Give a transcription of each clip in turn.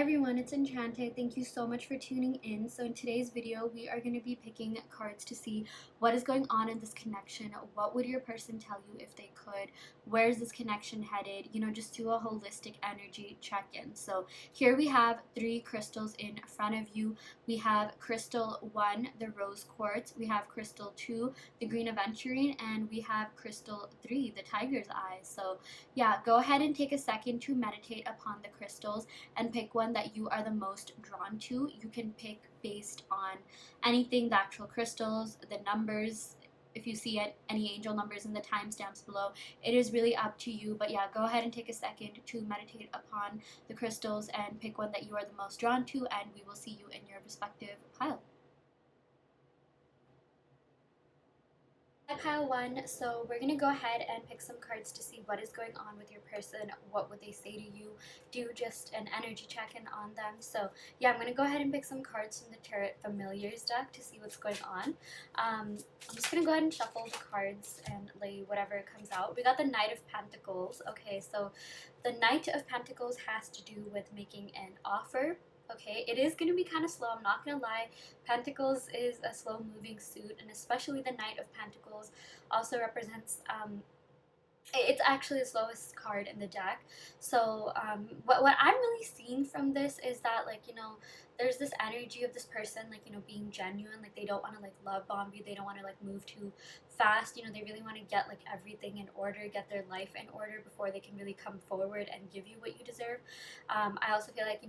everyone, it's Enchanted. Thank you so much for tuning in. So in today's video, we are going to be picking cards to see what is going on in this connection. What would your person tell you if they could? Where is this connection headed? Just do a holistic energy check-in. So here we have 3 crystals in front of you. We have crystal 1, the rose quartz. We have crystal 2, the green aventurine, and we have crystal 3, the tiger's eye. So yeah, go ahead and take a second to meditate upon the crystals and pick one that you are the most drawn to. You can pick based on anything, the actual crystals, the numbers, if you see it, any angel numbers in the timestamps below. It is really up to you, but yeah, go ahead and take a second to meditate upon the crystals and pick one that you are the most drawn to, and we will see you in your respective pile. Pile 1, so we're going to go ahead and pick some cards to see what is going on with your person. What would they say to you? Do just an energy check-in on them. So yeah, I'm going to go ahead and pick some cards from the Tarot Familiars deck to see what's going on. I'm just going to go ahead and shuffle the cards and lay whatever comes out. We got the Knight of Pentacles. Okay, so the Knight of Pentacles has to do with making an offer. Okay, it is going to be kind of slow, I'm not going to lie. Pentacles is a slow moving suit, and especially the Knight of Pentacles also represents, it's actually the slowest card in the deck. So what I'm really seeing from this is that, there's this energy of this person, being genuine. They don't want to love bomb you, they don't want to move too fast. They really want to get everything in order, get their life in order before they can really come forward and give you what you deserve. I also feel like,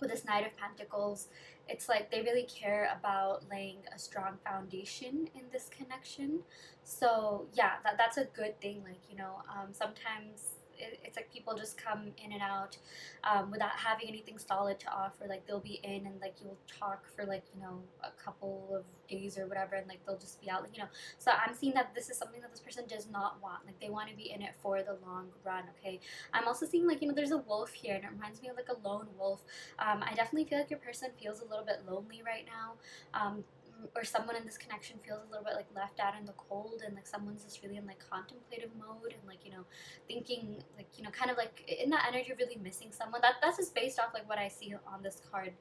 with this Knight of Pentacles, it's they really care about laying a strong foundation in this connection. So yeah, that's a good thing. Sometimes it's people just come in and out without having anything solid to offer. They'll be in and you'll talk for a couple of days or whatever, and they'll just be out. So I'm seeing that this is something that this person does not want. They want to be in it for the long run. Okay, I'm also seeing there's a wolf here, and it reminds me of a lone wolf. I definitely feel your person feels a little bit lonely right now, or someone in this connection feels a little bit left out in the cold, and someone's just really in contemplative mode, and thinking kind of in that energy of really missing someone. That's just based off what I see on this card,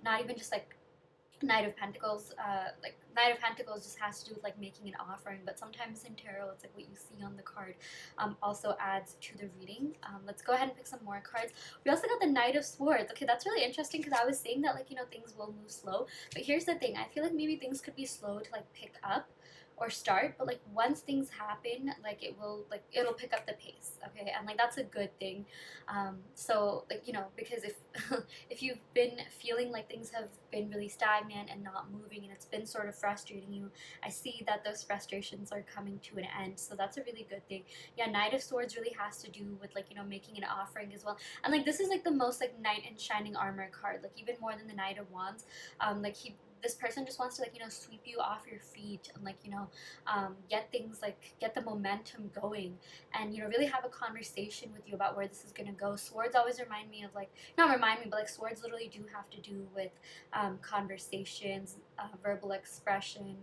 not even just Knight of Pentacles. Knight of Pentacles just has to do with making an offering, but sometimes in tarot it's what you see on the card also adds to the reading. Let's go ahead and pick some more cards. We also got the Knight of Swords. Okay, that's really interesting because I was saying that things will move slow, but here's the thing. I feel maybe things could be slow to pick up or start, but once things happen, it'll pick up the pace. Okay, and that's a good thing. So because if if you've been feeling things have been really stagnant and not moving, and it's been sort of frustrating you, I see that those frustrations are coming to an end. So that's a really good thing. Yeah, Knight of Swords really has to do with making an offering as well. And this is the most Knight in Shining Armor card, even more than the Knight of Wands. This person just wants to sweep you off your feet and get things get the momentum going, and really have a conversation with you about where this is going to go. Swords always remind me of not remind me, but swords literally do have to do with conversations, verbal expression,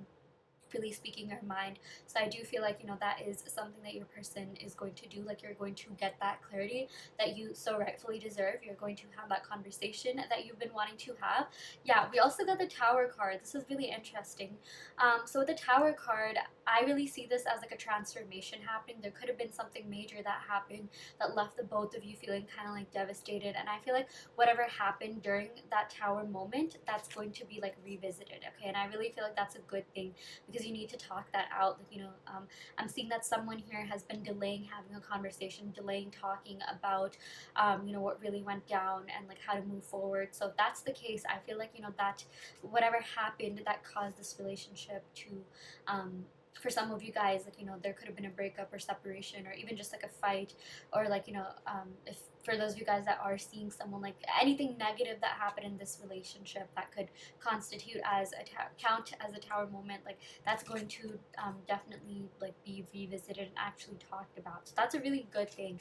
really speaking your mind. So I do feel that is something that your person is going to do. You're going to get that clarity that you so rightfully deserve. You're going to have that conversation that you've been wanting to have. Yeah, we also got the Tower card. This is really interesting. So with the Tower card, I really see this as a transformation happening. There could have been something major that happened that left the both of you feeling kind of devastated, and I feel whatever happened during that Tower moment, that's going to be revisited. Okay, and I really feel that's a good thing, because you need to talk that out. I'm seeing that someone here has been delaying having a conversation, delaying talking about what really went down and how to move forward. So if that's the case, I feel that whatever happened that caused this relationship to for some of you guys, there could have been a breakup or separation, or even just a fight, or if for those of you guys that are seeing someone, anything negative that happened in this relationship that could constitute as count as a Tower moment, that's going to definitely be revisited and actually talked about. So that's a really good thing,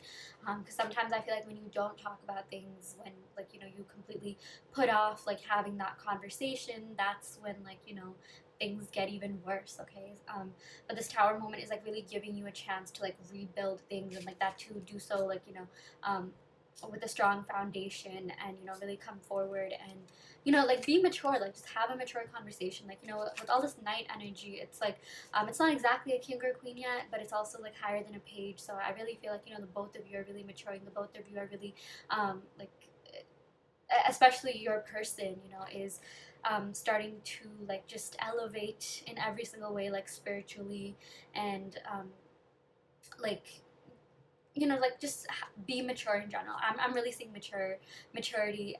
because sometimes I feel when you don't talk about things, when you completely put off having that conversation, that's when things get even worse. Okay, but this Tower moment is really giving you a chance to rebuild things, and that to do so with a strong foundation, and really come forward and like be mature, like just have a mature conversation, like with all this Knight energy, it's like it's not exactly a king or queen yet, but it's also like higher than a page. So I really feel like the both of you are really maturing, the both of you are really like especially your person is starting to like just elevate in every single way, like spiritually, and like like just be mature in general. I'm really seeing maturity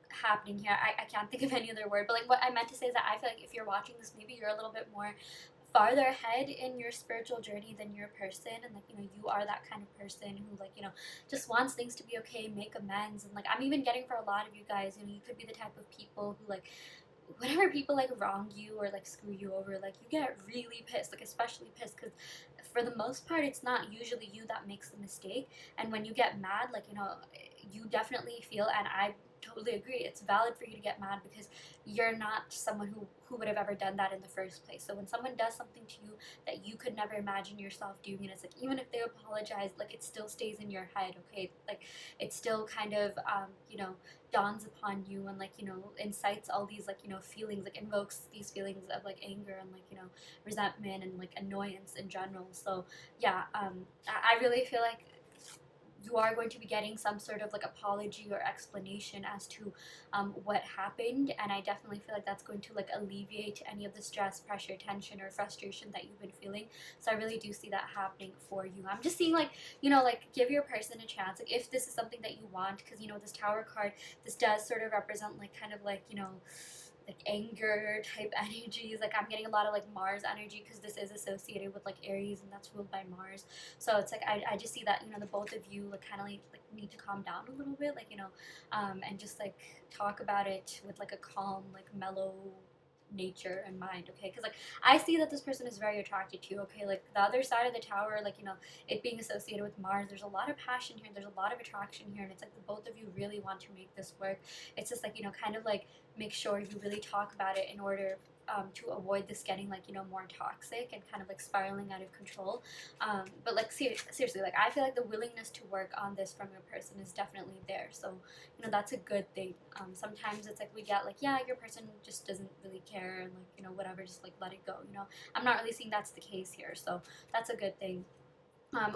happening here. I can't think of any other word, but like what I meant to say is that I feel like if you're watching this, maybe you're a little bit more farther ahead in your spiritual journey than your person, and like you are that kind of person who like just wants things to be okay, make amends. And like I'm even getting for a lot of you guys, you could be the type of people who like whenever people like wrong you or like screw you over, like you get really pissed, like especially pissed, because for the most part it's not usually you that makes the mistake. And when you get mad, like you definitely feel, and I totally agree, it's valid for you to get mad because you're not someone who would have ever done that in the first place. So when someone does something to you that you could never imagine yourself doing, and it's like even if they apologize, like it still stays in your head, okay? Like it still kind of dawns upon you, and like incites all these like feelings, like invokes these feelings of like anger and like resentment and like annoyance in general. So yeah, I really feel like you are going to be getting some sort of like apology or explanation as to what happened, and I definitely feel like that's going to like alleviate any of the stress, pressure, tension, or frustration that you've been feeling. So I really do see that happening for you. I'm just seeing like like give your person a chance, like if this is something that you want, because this Tower card, this does sort of represent like kind of like like anger type energies. Like I'm getting a lot of like Mars energy because this is associated with like Aries, and that's ruled by Mars. So it's like I just see that the both of you like kind of like need to calm down a little bit, like and just like talk about it with like a calm, like mellow nature and mind, okay? Because like I see that this person is very attracted to you, okay? Like the other side of the Tower, like it being associated with Mars, there's a lot of passion here, there's a lot of attraction here, and it's like the both of you really want to make this work. It's just like kind of like make sure you really talk about it in order to avoid this getting like more toxic and kind of like spiraling out of control. But like seriously, like I feel like the willingness to work on this from your person is definitely there. So that's a good thing. Sometimes it's like we get like, yeah, your person just doesn't really care, and like whatever, just like let it go. I'm not really seeing that's the case here, so that's a good thing.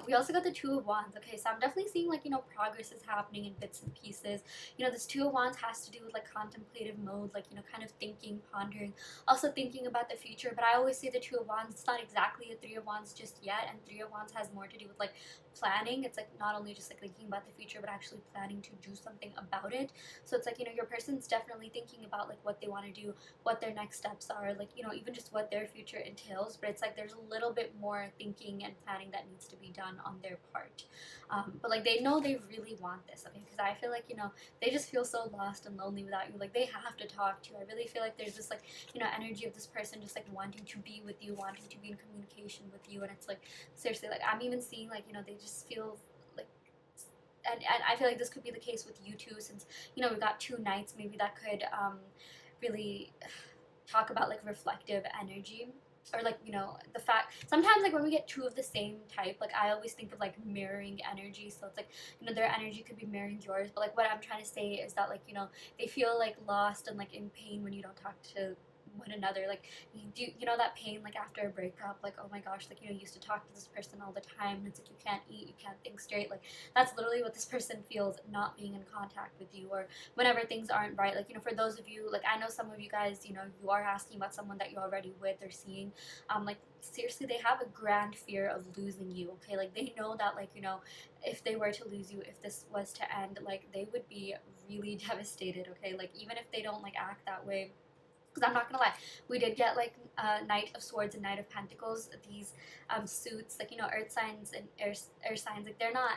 We also got the Two of Wands. Okay, so I'm definitely seeing like progress is happening in bits and pieces. This Two of Wands has to do with like contemplative mode, like kind of thinking, pondering, also thinking about the future. But I always say the Two of Wands, it's not exactly a Three of Wands just yet, and Three of Wands has more to do with like planning. It's like not only just like thinking about the future, but actually planning to do something about it. So it's like your person's definitely thinking about like what they want to do, what their next steps are, like even just what their future entails. But it's like there's a little bit more thinking and planning that needs to be done on their part. But like they know they really want this, okay? Because I feel like they just feel so lost and lonely without you. Like they have to talk to you. I really feel like there's this like energy of this person just like wanting to be with you, wanting to be in communication with you. And it's like seriously, like I'm even seeing like they just feel like, and I feel like this could be the case with you too, since we've got two Knights. Maybe that could really talk about like reflective energy, or like the fact sometimes like when we get two of the same type, like I always think of like mirroring energy. So it's like their energy could be mirroring yours, but like what I'm trying to say is that like they feel like lost and like in pain when you don't talk to one another. Like that pain like after a breakup, like oh my gosh, like you used to talk to this person all the time, and it's like you can't eat, you can't think straight. Like that's literally what this person feels not being in contact with you, or whenever things aren't right. Like for those of you, like I know some of you guys, you are asking about someone that you're already with or seeing. Like seriously, they have a grand fear of losing you, okay? Like they know that like if they were to lose you, if this was to end, like they would be really devastated, okay? Like even if they don't like act that way, because I'm not gonna lie, we did get like Knight of Swords and Knight of Pentacles, these suits, like earth signs and air signs, like they're not,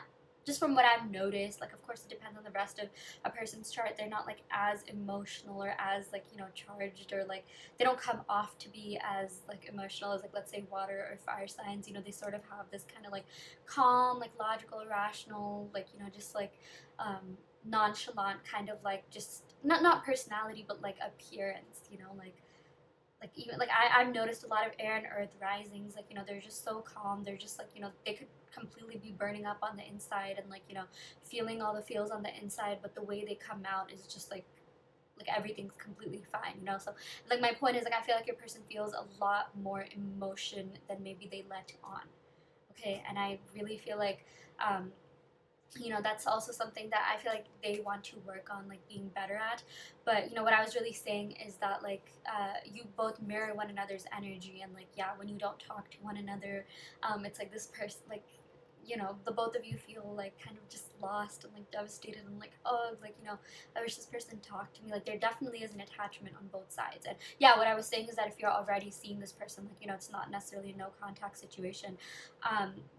just from what I've noticed, like of course it depends on the rest of a person's chart, they're not like as emotional or as like charged, or like they don't come off to be as like emotional as like let's say water or fire signs. They sort of have this kind of like calm, like logical, rational, like just like nonchalant kind of like just not personality, but like appearance, like like even like I've noticed a lot of air and earth risings, like, you know, they're just so calm, they're just like, you know, they could completely be burning up on the inside and like, you know, feeling all the feels on the inside, but the way they come out is just like everything's completely fine, you know. So like my point is like I feel like your person feels a lot more emotion than maybe they let on, okay. And I really feel like um you know, that's also something that I feel like they want to work on, like being better at. But you know what I was really saying is that like you both mirror one another's energy, and like yeah, when you don't talk to one another, it's like this person like, you know, the both of you feel like kind of just lost and like devastated and like, oh, like, you know, I wish this person talked to me. Like there definitely is an attachment on both sides. And yeah, what I was saying is that if you're already seeing this person, like, you know, it's not necessarily a no contact situation.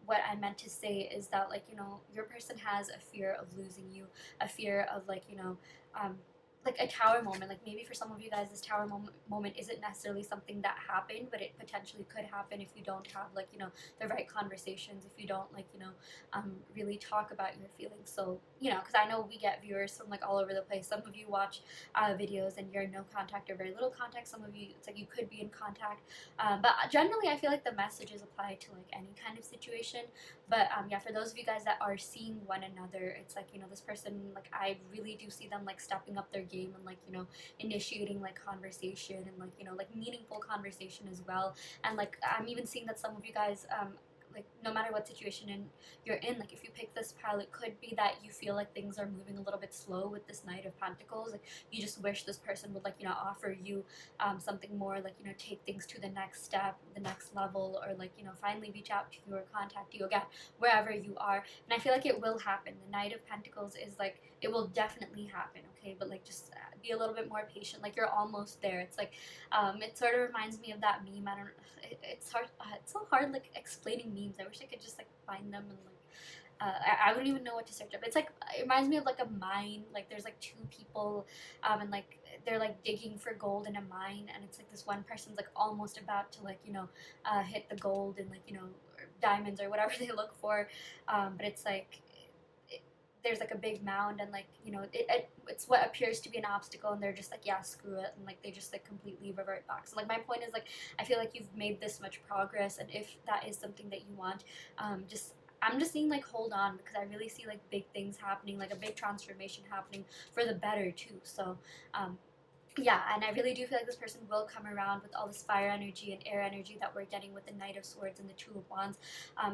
What I meant to say is that like, you know, your person has a fear of losing you, a fear of like, you know, um, like a tower moment. Like maybe for some of you guys this tower moment isn't necessarily something that happened, but it potentially could happen if you don't have like, you know, the right conversations, if you don't like, you know, really talk about your feelings. So you know, because I know we get viewers from like all over the place. Some of you watch videos and you're in no contact or very little contact. Some of you, it's like you could be in contact, but generally I feel like the messages apply to like any kind of situation. But yeah, for those of you guys that are seeing one another, it's like, you know, this person, like I really do see them like stepping up their game and like, you know, initiating like conversation and like, you know, like meaningful conversation as well. And like I'm even seeing that some of you guys like no matter what situation you're in, like if you pick this pile, it could be that you feel like things are moving a little bit slow with this Knight of Pentacles. Like you just wish this person would like, you know, offer you something more, like, you know, take things to the next step, the next level, or like, you know, finally reach out to you or contact you again wherever you are. And I feel like it will happen. The Knight of Pentacles is like, it will definitely happen, okay. But like just be a little bit more patient, like you're almost there. It's like it sort of reminds me of that meme. I don't it's hard, it's so hard like explaining memes. I wish I could just like find them and like I wouldn't even know what to search up. It's like it reminds me of like a mine. Like there's like two people, and like they're like digging for gold in a mine, and it's like this one person's like almost about to like, you know, hit the gold and like, you know, or diamonds or whatever they look for, but it's like there's like a big mound and like, you know, it's what appears to be an obstacle, and they're just like, yeah, screw it, and like they just like completely revert back. So like my point is like I feel like you've made this much progress, and if that is something that you want, just I'm just seeing like hold on, because I really see like big things happening, like a big transformation happening for the better too. So yeah, and I really do feel like this person will come around with all this fire energy and air energy that we're getting with the Knight of Swords and the Two of Wands.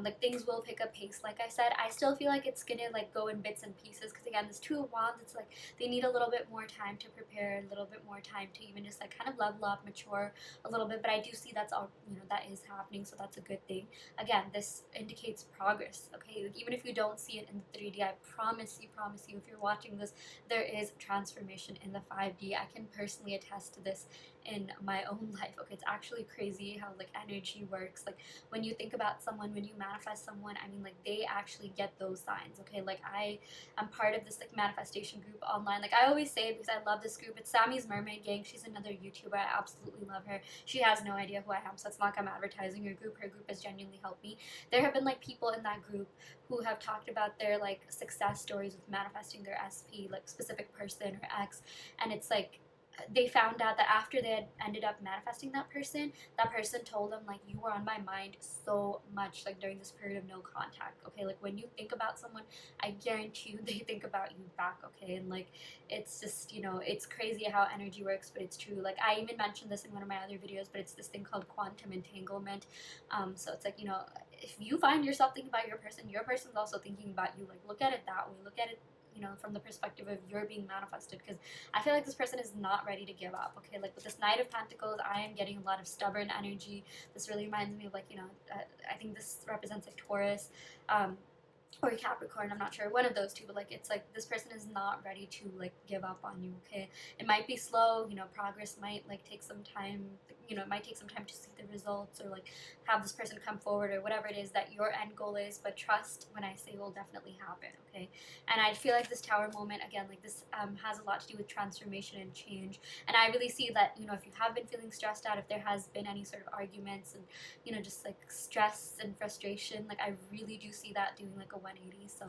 Like things will pick up pace. Like I said, I still feel like it's gonna like go in bits and pieces, because again, this Two of Wands, it's like they need a little bit more time to prepare, a little bit more time to even just like kind of level up, mature a little bit. But I do see that's all, you know, that is happening, so that's a good thing. Again, this indicates progress. Okay, like, even if you don't see it in the 3D, I promise you, if you're watching this, there is transformation in the 5D. I can personally attest to this in my own life. Okay, it's actually crazy how like energy works. Like when you think about someone, when you manifest someone, I mean like they actually get those signs. Okay, like I am part of this like manifestation group online. Like I always say, because I love this group, it's Sammy's Mermaid Gang. She's another YouTuber. I absolutely love her. She has no idea who I am, so it's not like I'm advertising her group. Her group has genuinely helped me. There have been like people in that group who have talked about their like success stories with manifesting their SP, like specific person or ex, and it's like they found out that after they had ended up manifesting that person told them like, you were on my mind so much like during this period of no contact. Okay, like when you think about someone, I guarantee you they think about you back. Okay, and like it's just, you know, it's crazy how energy works, but it's true. Like I even mentioned this in one of my other videos, but it's this thing called quantum entanglement. So it's like, you know, if you find yourself thinking about your person's also thinking about you. Like look at it that way, look at it, you know, from the perspective of you're being manifested, because I feel like this person is not ready to give up. Okay, like with this Knight of Pentacles, I am getting a lot of stubborn energy. This really reminds me of like, you know, I think this represents like Taurus, or Capricorn, I'm not sure, one of those two, but like it's like this person is not ready to like give up on you. Okay, it might be slow, you know, progress might like take some time, you know, it might take some time to see the results, or like have this person come forward, or whatever it is that your end goal is, but trust when I say will definitely happen. Okay, and I feel like this tower moment again, like this has a lot to do with transformation and change. And I really see that, you know, if you have been feeling stressed out, if there has been any sort of arguments and, you know, just like stress and frustration, like I really do see that doing like a 180. So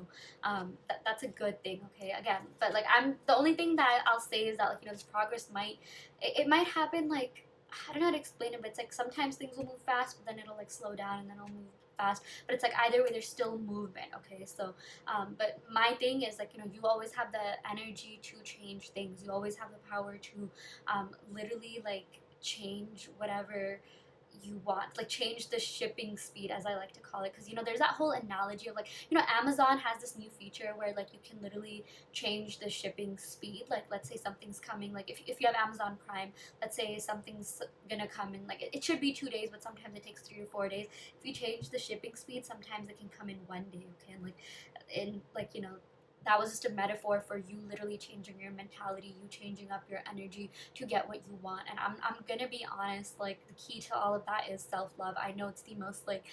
that's a good thing. Okay, again, but like I'm the only thing that I'll say is that like, you know, this progress might, it might happen like I don't know how to explain it, but it's like sometimes things will move fast, but then it'll like slow down and then it'll move fast. But it's like either way, there's still movement. Okay, so but my thing is like, you know, you always have the energy to change things. You always have the power to literally like change whatever you want, like change the shipping speed, as I like to call it, because you know there's that whole analogy of like, you know, Amazon has this new feature where like you can literally change the shipping speed. Like let's say something's coming, like if you have Amazon Prime, let's say something's gonna come in, like it should be 2 days, but sometimes it takes 3 or 4 days. If you change the shipping speed, sometimes it can come in one day. Okay, and like in like, you know, that was just a metaphor for you literally changing your mentality, you changing up your energy to get what you want. And I'm gonna be honest, like the key to all of that is self-love. I know it's the most like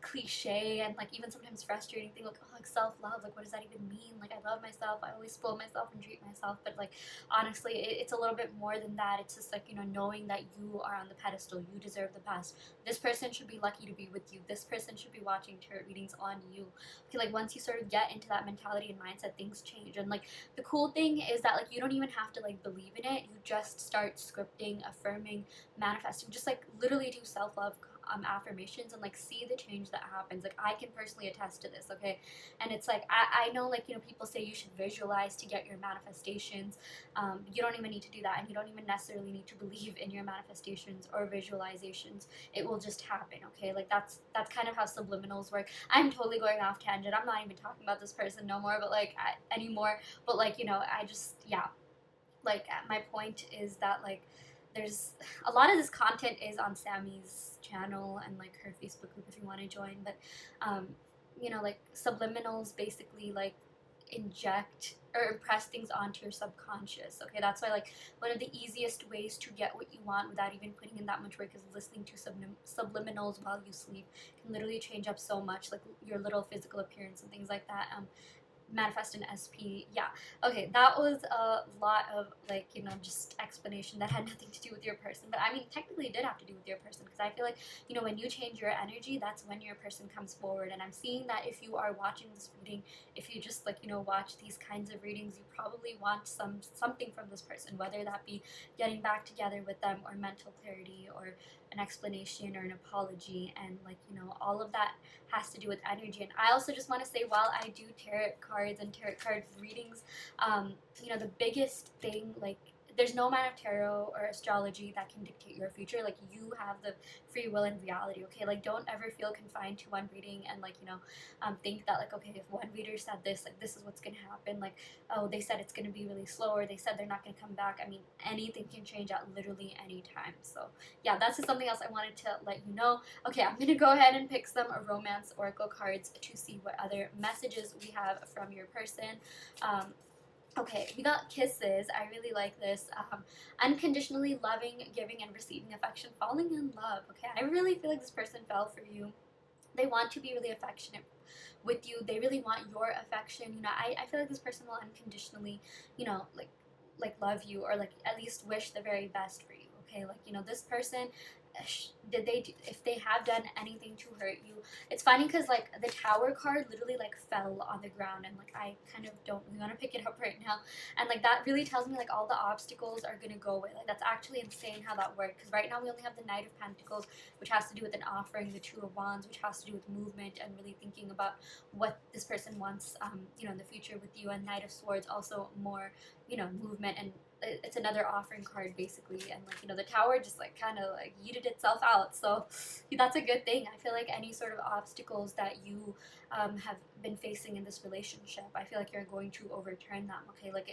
cliche and like even sometimes frustrating thing, like, oh, like self-love, like what does that even mean? Like I love myself, I always spoil myself and treat myself, but like honestly it's a little bit more than that. It's just like, you know, knowing that you are on the pedestal, you deserve the best. This person should be lucky to be with you, this person should be watching tarot readings on you. Okay, like once you sort of get into that mentality and mindset, things change. And like the cool thing is that like you don't even have to like believe in it, you just start scripting, affirming, manifesting, just like literally do self-love affirmations and like see the change that happens. Like I can personally attest to this. Okay, and it's like I know, like, you know, people say you should visualize to get your manifestations. You don't even need to do that, and you don't even necessarily need to believe in your manifestations or visualizations. It will just happen. Okay, like that's kind of how subliminals work. I'm totally going off tangent, I'm not even talking about this person no more, but like anymore, but like, you know, I just, yeah, like my point is that like there's a lot of this content is on Sammy's channel and like her Facebook group if you want to join, but you know, like subliminals basically like inject or impress things onto your subconscious. Okay, that's why like one of the easiest ways to get what you want without even putting in that much work is listening to subliminals while you sleep. It can literally change up so much, like your little physical appearance and things like that. Manifest an SP. Yeah. Okay, that was a lot of like, you know, just explanation that had nothing to do with your person. But I mean, technically it did have to do with your person, because I feel like, you know, when you change your energy, that's when your person comes forward. And I'm seeing that if you are watching this reading, if you just like, you know, watch these kinds of readings, you probably want something from this person, whether that be getting back together with them or mental clarity or an explanation or an apology. And like, you know, all of that has to do with energy. And I also just want to say, while I do tarot cards and tarot card readings, you know, the biggest thing, like there's no amount of tarot or astrology that can dictate your future. Like you have the free will in reality. Okay, like don't ever feel confined to one reading and like, you know, think that like, okay, if one reader said this, like this is what's gonna happen. Like, oh, they said it's gonna be really slow, or they said they're not gonna come back. I mean, anything can change at literally any time. So yeah, that's just something else I wanted to let you know. Okay, I'm gonna go ahead and pick some romance oracle cards to see what other messages we have from your person. Okay, we got kisses. I really like this. Unconditionally loving, giving, and receiving affection, falling in love. Okay, I really feel like this person fell for you. They want to be really affectionate with you. They really want your affection. You know, I feel like this person will unconditionally, you know, like love you, or like at least wish the very best for you. Okay, like, you know, this person, did they do, if they have done anything to hurt you. It's funny because like the Tower card literally like fell on the ground, and like I kind of don't really want to pick it up right now, and like that really tells me like all the obstacles are gonna go away. Like that's actually insane how that worked, because right now we only have the Knight of Pentacles, which has to do with an offering, the Two of Wands, which has to do with movement and really thinking about what this person wants, you know, in the future with you, and Knight of Swords also more, you know, movement, and it's another offering card basically. And like, you know, the Tower just like kind of like yeeted itself out, so that's a good thing. I feel like any sort of obstacles that you have been facing in this relationship, I feel like you're going to overturn them. Okay, like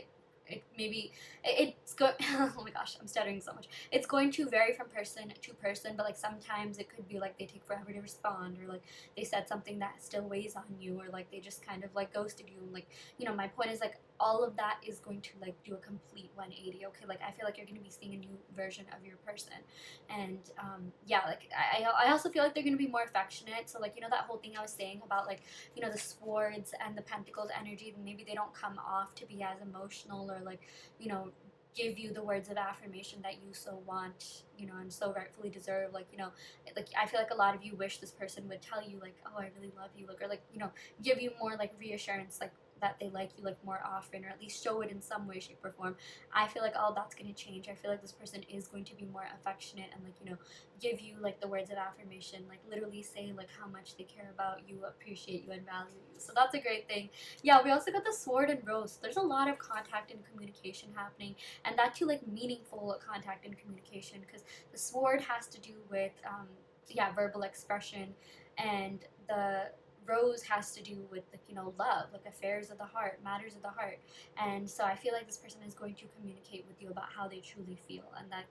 it maybe it's go oh my gosh, I'm stuttering so much. It's going to vary from person to person, but like sometimes it could be like they take forever to respond, or like they said something that still weighs on you, or like they just kind of like ghosted you. And like, you know, my point is like all of that is going to like do a complete 180. Okay, like I feel like you're going to be seeing a new version of your person. And yeah, like I also feel like they're going to be more affectionate. So like, you know, that whole thing I was saying about like, you know, the Swords and the Pentacles energy, maybe they don't come off to be as emotional, or like, you know, give you the words of affirmation that you so want, you know, and so rightfully deserve. Like, you know, like I feel like a lot of you wish this person would tell you like, oh, I really love you, like, or like, you know, give you more like reassurance, like that they like you like more often, or at least show it in some way, shape, or form. I feel like all that's going to change. I feel like this person is going to be more affectionate and like, you know, give you like the words of affirmation, like literally say like how much they care about you, appreciate you, and value you. So that's a great thing. Yeah, we also got the sword and rose. So there's a lot of contact and communication happening, and that too like meaningful contact and communication, because the sword has to do with yeah, verbal expression, and the rose has to do with like, you know, love, like affairs of the heart, matters of the heart. And so I feel like this person is going to communicate with you about how they truly feel, and that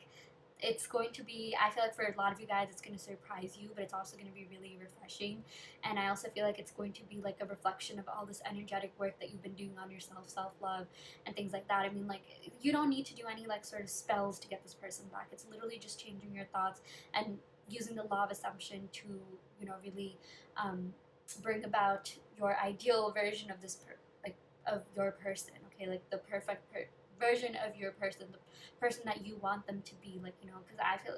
it's going to be, I feel like for a lot of you guys it's going to surprise you, but it's also going to be really refreshing. And I also feel like it's going to be like a reflection of all this energetic work that you've been doing on yourself, self-love, and things like that. I mean, like, you don't need to do any like sort of spells to get this person back. It's literally just changing your thoughts and using the law of assumption to, you know, really bring about your ideal version of this like of your person. Okay, like the perfect version of your person, the person that you want them to be, like, you know, because I feel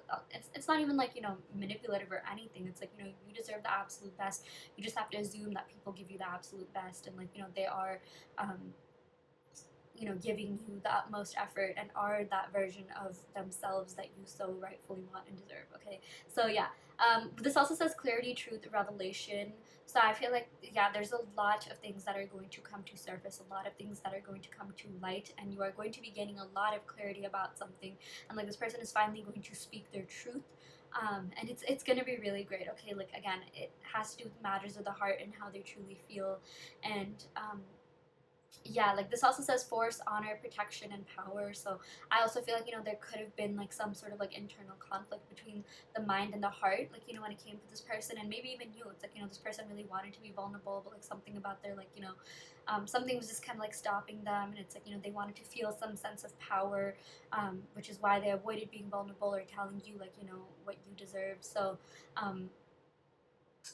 it's not even like, you know, manipulative or anything. It's like, you know, you deserve the absolute best. You just have to assume that people give you the absolute best, and like, you know, they are you know, giving you the utmost effort and are that version of themselves that you so rightfully want and deserve. Okay, so yeah, this also says clarity, truth, revelation. So I feel like, yeah, there's a lot of things that are going to come to surface, a lot of things that are going to come to light, and you are going to be gaining a lot of clarity about something, and like this person is finally going to speak their truth. And it's gonna be really great. Okay, like again, it has to do with matters of the heart and how they truly feel. And yeah, like this also says force, honor, protection, and power. So I also feel like, you know, there could have been like some sort of like internal conflict between the mind and the heart, like, you know, when it came to this person, and maybe even you. It's like, you know, this person really wanted to be vulnerable, but like something about their, like, you know, something was just kind of like stopping them, and it's like, you know, they wanted to feel some sense of power, which is why they avoided being vulnerable or telling you, like, you know, what you deserve. So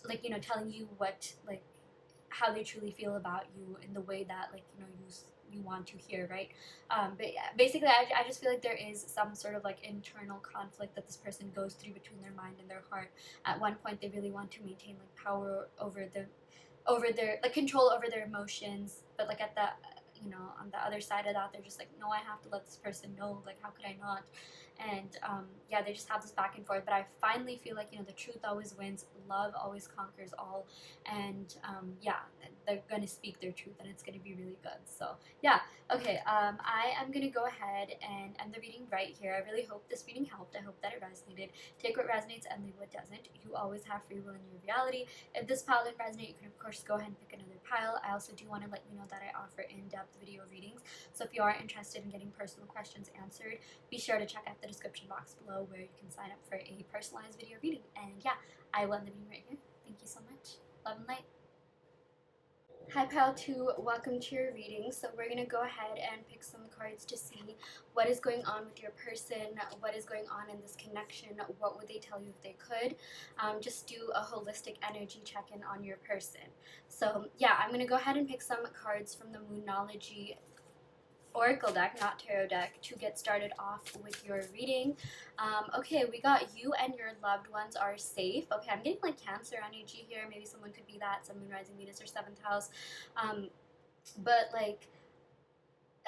like, you know, telling you what, like, how they truly feel about you in the way that, like, you know, you want to hear, right? But yeah, basically, I just feel like there is some sort of like internal conflict that this person goes through between their mind and their heart. At one point, they really want to maintain like power over their like control over their emotions, but like at the, you know, on the other side of that, they're just like, no, I have to let this person know, like, how could I not? And yeah, they just have this back and forth, but I finally feel like, you know, the truth always wins, love always conquers all. And yeah, they're gonna speak their truth, and it's gonna be really good. So yeah, okay, I am gonna go ahead and end the reading right here. I really hope this reading helped. I hope that it resonated. Take what resonates and leave what doesn't. You always have free will in your reality. If this pile didn't resonate, you can of course go ahead and pick another pile. I also do want to let you know that I offer in-depth video readings, so if you are interested in getting personal questions answered, be sure to check out the description box below, where you can sign up for a personalized video reading. And yeah, I will end the video right here. Thank you so much. Love and light. Hi Pal 2, welcome to your reading. So we're going to go ahead and pick some cards to see what is going on with your person, what is going on in this connection, what would they tell you if they could. Just do a holistic energy check-in on your person. So yeah, I'm going to go ahead and pick some cards from the Moonology Oracle deck, not tarot deck, to get started off with your reading. Okay, we got you and your loved ones are safe. Okay, I'm getting like Cancer energy here. Maybe someone could be that, Sun, Moon, Rising, Venus, or 7th house. But like,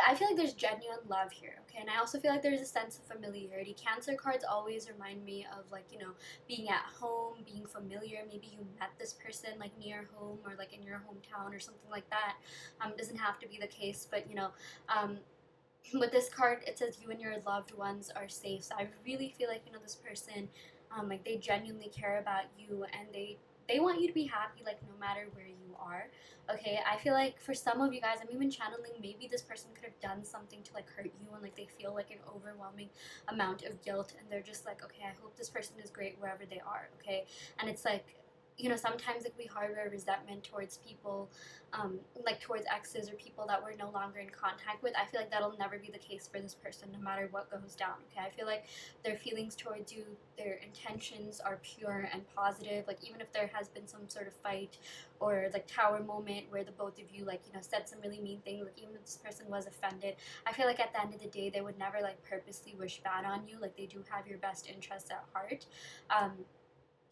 I feel like there's genuine love here, okay? And I also feel like there's a sense of familiarity. Cancer cards always remind me of, like, you know, being at home, being familiar. Maybe you met this person, like, near home or, like, in your hometown or something like that. It doesn't have to be the case, but, you know, with this card, it says you and your loved ones are safe. So I really feel like, you know, this person, like, they genuinely care about you, and they want you to be happy, like, no matter where you are. Okay, I feel like for some of you guys, I'm even channeling maybe this person could have done something to like hurt you, and like they feel like an overwhelming amount of guilt, and they're just like, okay, I hope this person is great wherever they are. Okay, and it's like, you know, sometimes like we harbor resentment towards people, like towards exes or people that we're no longer in contact with. I feel like that'll never be the case for this person, no matter what goes down. Okay, I feel like their feelings towards you, their intentions are pure and positive. Like, even if there has been some sort of fight or like tower moment where the both of you, like, you know, said some really mean things, like even if this person was offended, I feel like at the end of the day they would never like purposely wish bad on you. Like, they do have your best interests at heart.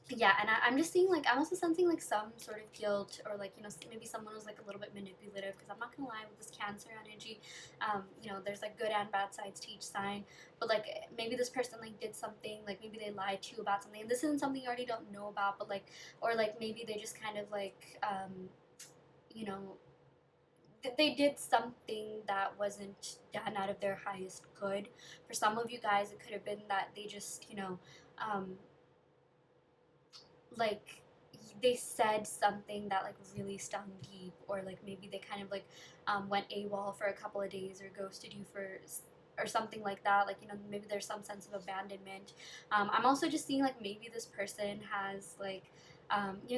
yeah, and I'm just seeing like I'm also sensing like some sort of guilt, or like maybe someone was like a little bit manipulative, because I'm not gonna lie, with this Cancer energy, there's like good and bad sides to each sign, but like maybe this person like did something, like maybe they lied to you about something, and this isn't something you already don't know about, but like, or like maybe they just kind of like you know they did something that wasn't done out of their highest good. For some of you guys, it could have been that they just um, like they said something that like really stung deep, or like maybe they kind of like went AWOL for a couple of days, or ghosted you for or something like that, like maybe there's some sense of abandonment. I'm also just seeing like maybe this person has like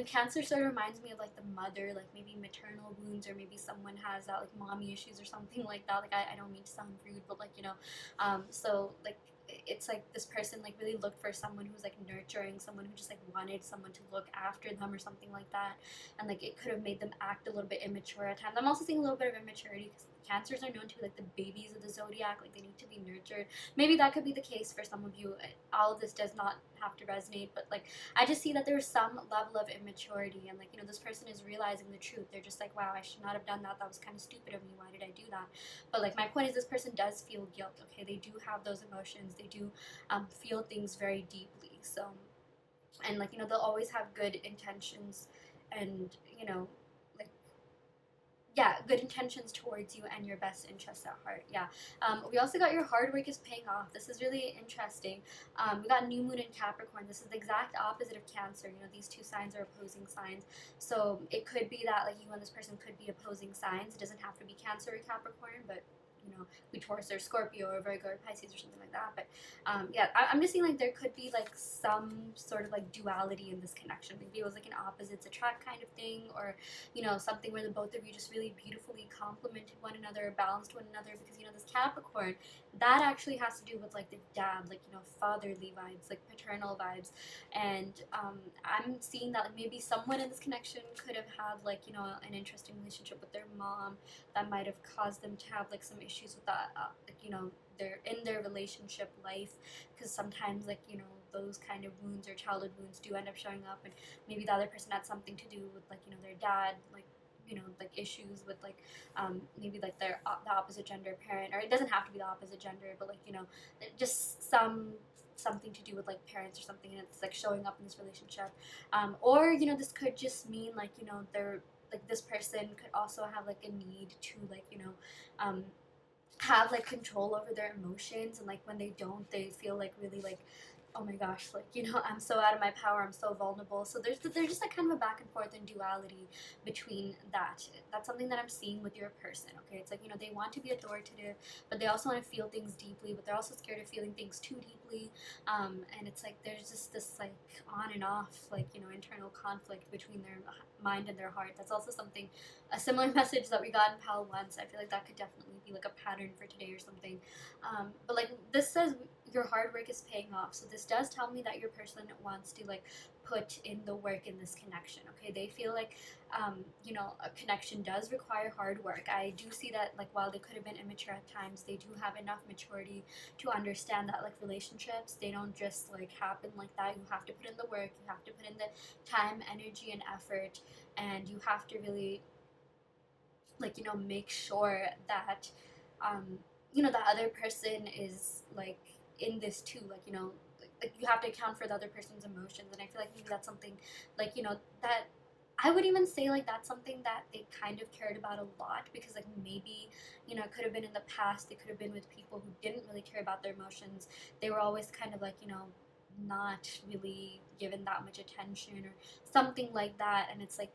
Cancer sort of reminds me of like the mother, like maybe maternal wounds, or maybe someone has that like mommy issues or something like that. Like I don't mean to sound rude, but like so like it's like this person like really looked for someone who's like nurturing, someone who just like wanted someone to look after them or something like that, and like it could have made them act a little bit immature at times. I'm also seeing a little bit of immaturity, because Cancers are known to be like the babies of the zodiac, like they need to be nurtured. Maybe that could be the case for some of you. All of this does not have to resonate, but like I just see that there's some level of immaturity, and like this person is realizing the truth. They're just like, wow, I should not have done that, that was kind of stupid of me, why did I do that? But like my point is, this person does feel guilt. Okay, they do have those emotions, they do feel things very deeply. So, and like they'll always have good intentions, and like, yeah, good intentions towards you and your best interests at heart. Yeah. We also got your hard work is paying off. This is really interesting. We got new moon in Capricorn. This is the exact opposite of Cancer. These two signs are opposing signs. So it could be that like you and this person could be opposing signs. It doesn't have to be Cancer or Capricorn, but we Taurus or Scorpio or Virgo or Pisces or something like that. But yeah, I'm just seeing like there could be like some sort of like duality in this connection. Maybe it was like an opposites attract kind of thing, or something where the both of you just really beautifully complemented one another, balanced one another, because this Capricorn, that actually has to do with like the dad, like fatherly vibes, like paternal vibes. And I'm seeing that like maybe someone in this connection could have had like an interesting relationship with their mom, that might have caused them to have like some issues with that, like their in their relationship life, because sometimes like those kind of wounds or childhood wounds do end up showing up, and maybe the other person had something to do with like their dad, like like issues with like maybe like their the opposite gender parent, or it doesn't have to be the opposite gender, but like just something to do with like parents or something, and it's like showing up in this relationship. Or this could just mean like they're like this person could also have like a need to like um have like control over their emotions, and like when they don't, they feel like really like, oh my gosh, like I'm so out of my power, I'm so vulnerable. So there's just like kind of a back and forth and duality between that. That's something that I'm seeing with your person. Okay, it's like they want to be authoritative, but they also want to feel things deeply, but they're also scared of feeling things too deeply. And it's like there's just this like on and off like internal conflict between their mind and their heart. That's also something, a similar message that we got in Pal once. I feel like that could definitely be like a pattern for today or something. But like this says your hard work is paying off. So this does tell me that your person wants to like put in the work in this connection. Okay, they feel like a connection does require hard work. I do see that like while they could have been immature at times, they do have enough maturity to understand that like relationships, they don't just like happen like that. You have to put in the work, you have to put in the time, energy, and effort, and you have to really like make sure that um the other person is like in this too, like like you have to account for the other person's emotions. And I feel like maybe that's something like that I would even say like that's something that they kind of cared about a lot, because like maybe it could have been in the past, they could have been with people who didn't really care about their emotions. They were always kind of like not really given that much attention or something like that. And it's like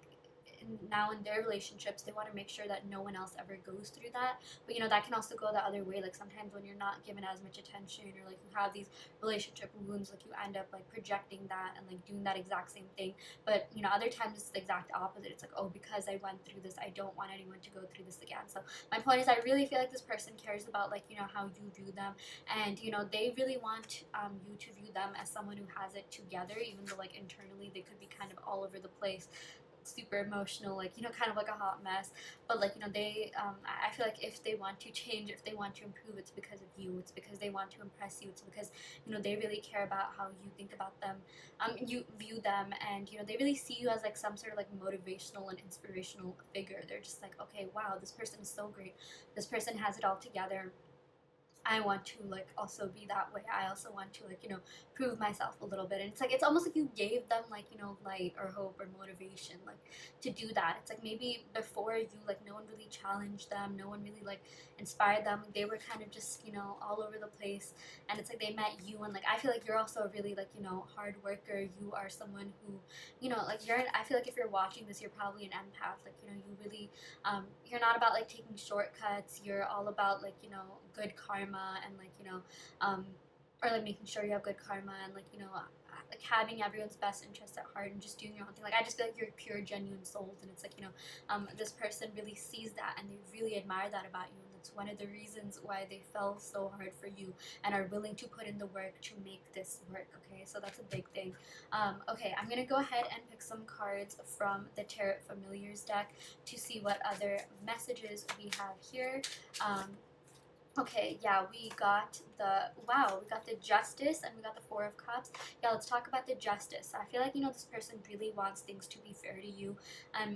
now in their relationships, they want to make sure that no one else ever goes through that. But that can also go the other way. Like sometimes when you're not given as much attention, or like you have these relationship wounds, like you end up like projecting that and like doing that exact same thing. But other times it's the exact opposite. It's like, oh, because I went through this, I don't want anyone to go through this again. So my point is, I really feel like this person cares about like how you view them, and they really want you to view them as someone who has it together, even though like internally they could be kind of all over the place. super emotional, like, you know, kind of like a hot mess. But like, you know, they I feel like if they want to change, if they want to improve, it's because of you. It's because they want to impress you. It's because, you know, they really care about how you think about them, you view them, and you know, they really see you as like some sort of like motivational and inspirational figure. They're just like, okay, wow, this person is so great, this person has it all together. I want to like also be that way. I also want to, like, you know, prove myself a little bit. And it's like it's almost like you gave them, like, you know, light or hope or motivation, like, to do that. It's like maybe before you, like, no one really challenged them, no one really like inspired them. They were kind of just, you know, all over the place. And it's like they met you, and like I feel like you're also a really, like, you know, hard worker. You are someone who, you know, like I feel like if you're watching this, you're probably an empath. Like, you know, you really you're not about like taking shortcuts. You're all about, like, you know, good karma, and like, you know, or like making sure you have good karma, and like, you know, like having everyone's best interests at heart and just doing your own thing. Like I just feel like you're pure, genuine souls, and it's like, you know, this person really sees that and they really admire that about you, and that's one of the reasons why they fell so hard for you and are willing to put in the work to make this work. Okay, so that's a big thing. Okay, I'm gonna go ahead and pick some cards from the Tarot Familiars deck to see what other messages we have here. Okay, yeah, we got the Justice and we got the Four of Cups. Yeah, let's talk about the Justice. I feel like, you know, this person really wants things to be fair to you.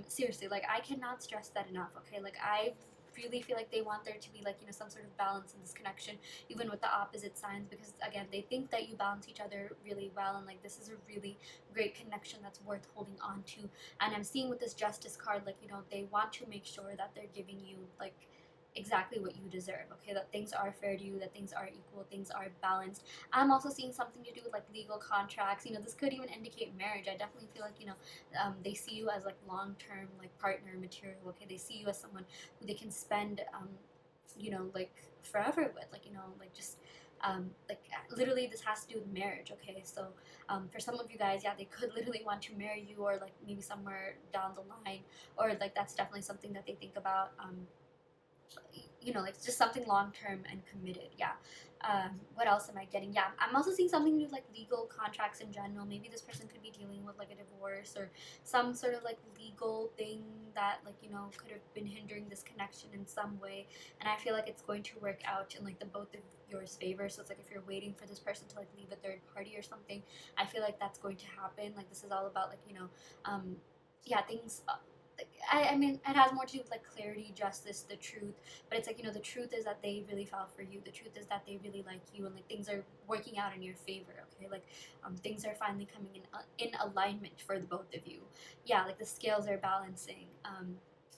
Seriously, like, I cannot stress that enough, okay? Like, I really feel like they want there to be, like, you know, some sort of balance in this connection, even with the opposite signs, because, again, they think that you balance each other really well, and, like, this is a really great connection that's worth holding on to. And I'm seeing with this Justice card, like, you know, they want to make sure that they're giving you, like, exactly what you deserve, okay? That things are fair to you, that things are equal, things are balanced. I'm also seeing something to do with like legal contracts. You know, this could even indicate marriage. I definitely feel like, you know, they see you as like long-term like partner material, okay? They see you as someone who they can spend, you know, like forever with, like, you know, like just like literally this has to do with marriage, okay? So for some of you guys, yeah, they could literally want to marry you, or like maybe somewhere down the line, or like that's definitely something that they think about. You know, like just something long term and committed. Yeah. What else am I getting? Yeah, I'm also seeing something to do with like legal contracts in general. Maybe this person could be dealing with like a divorce or some sort of like legal thing that, like, you know, could have been hindering this connection in some way. And I feel like it's going to work out in like the both of yours favor. So it's like if you're waiting for this person to like leave a third party or something, I feel like that's going to happen. Like this is all about, like, you know, yeah, things like, I mean, it has more to do with like clarity, justice, the truth. But it's like, you know, the truth is that they really fell for you. The truth is that they really like you, and like things are working out in your favor. Okay, like things are finally coming in alignment for the both of you. Yeah, like the scales are balancing.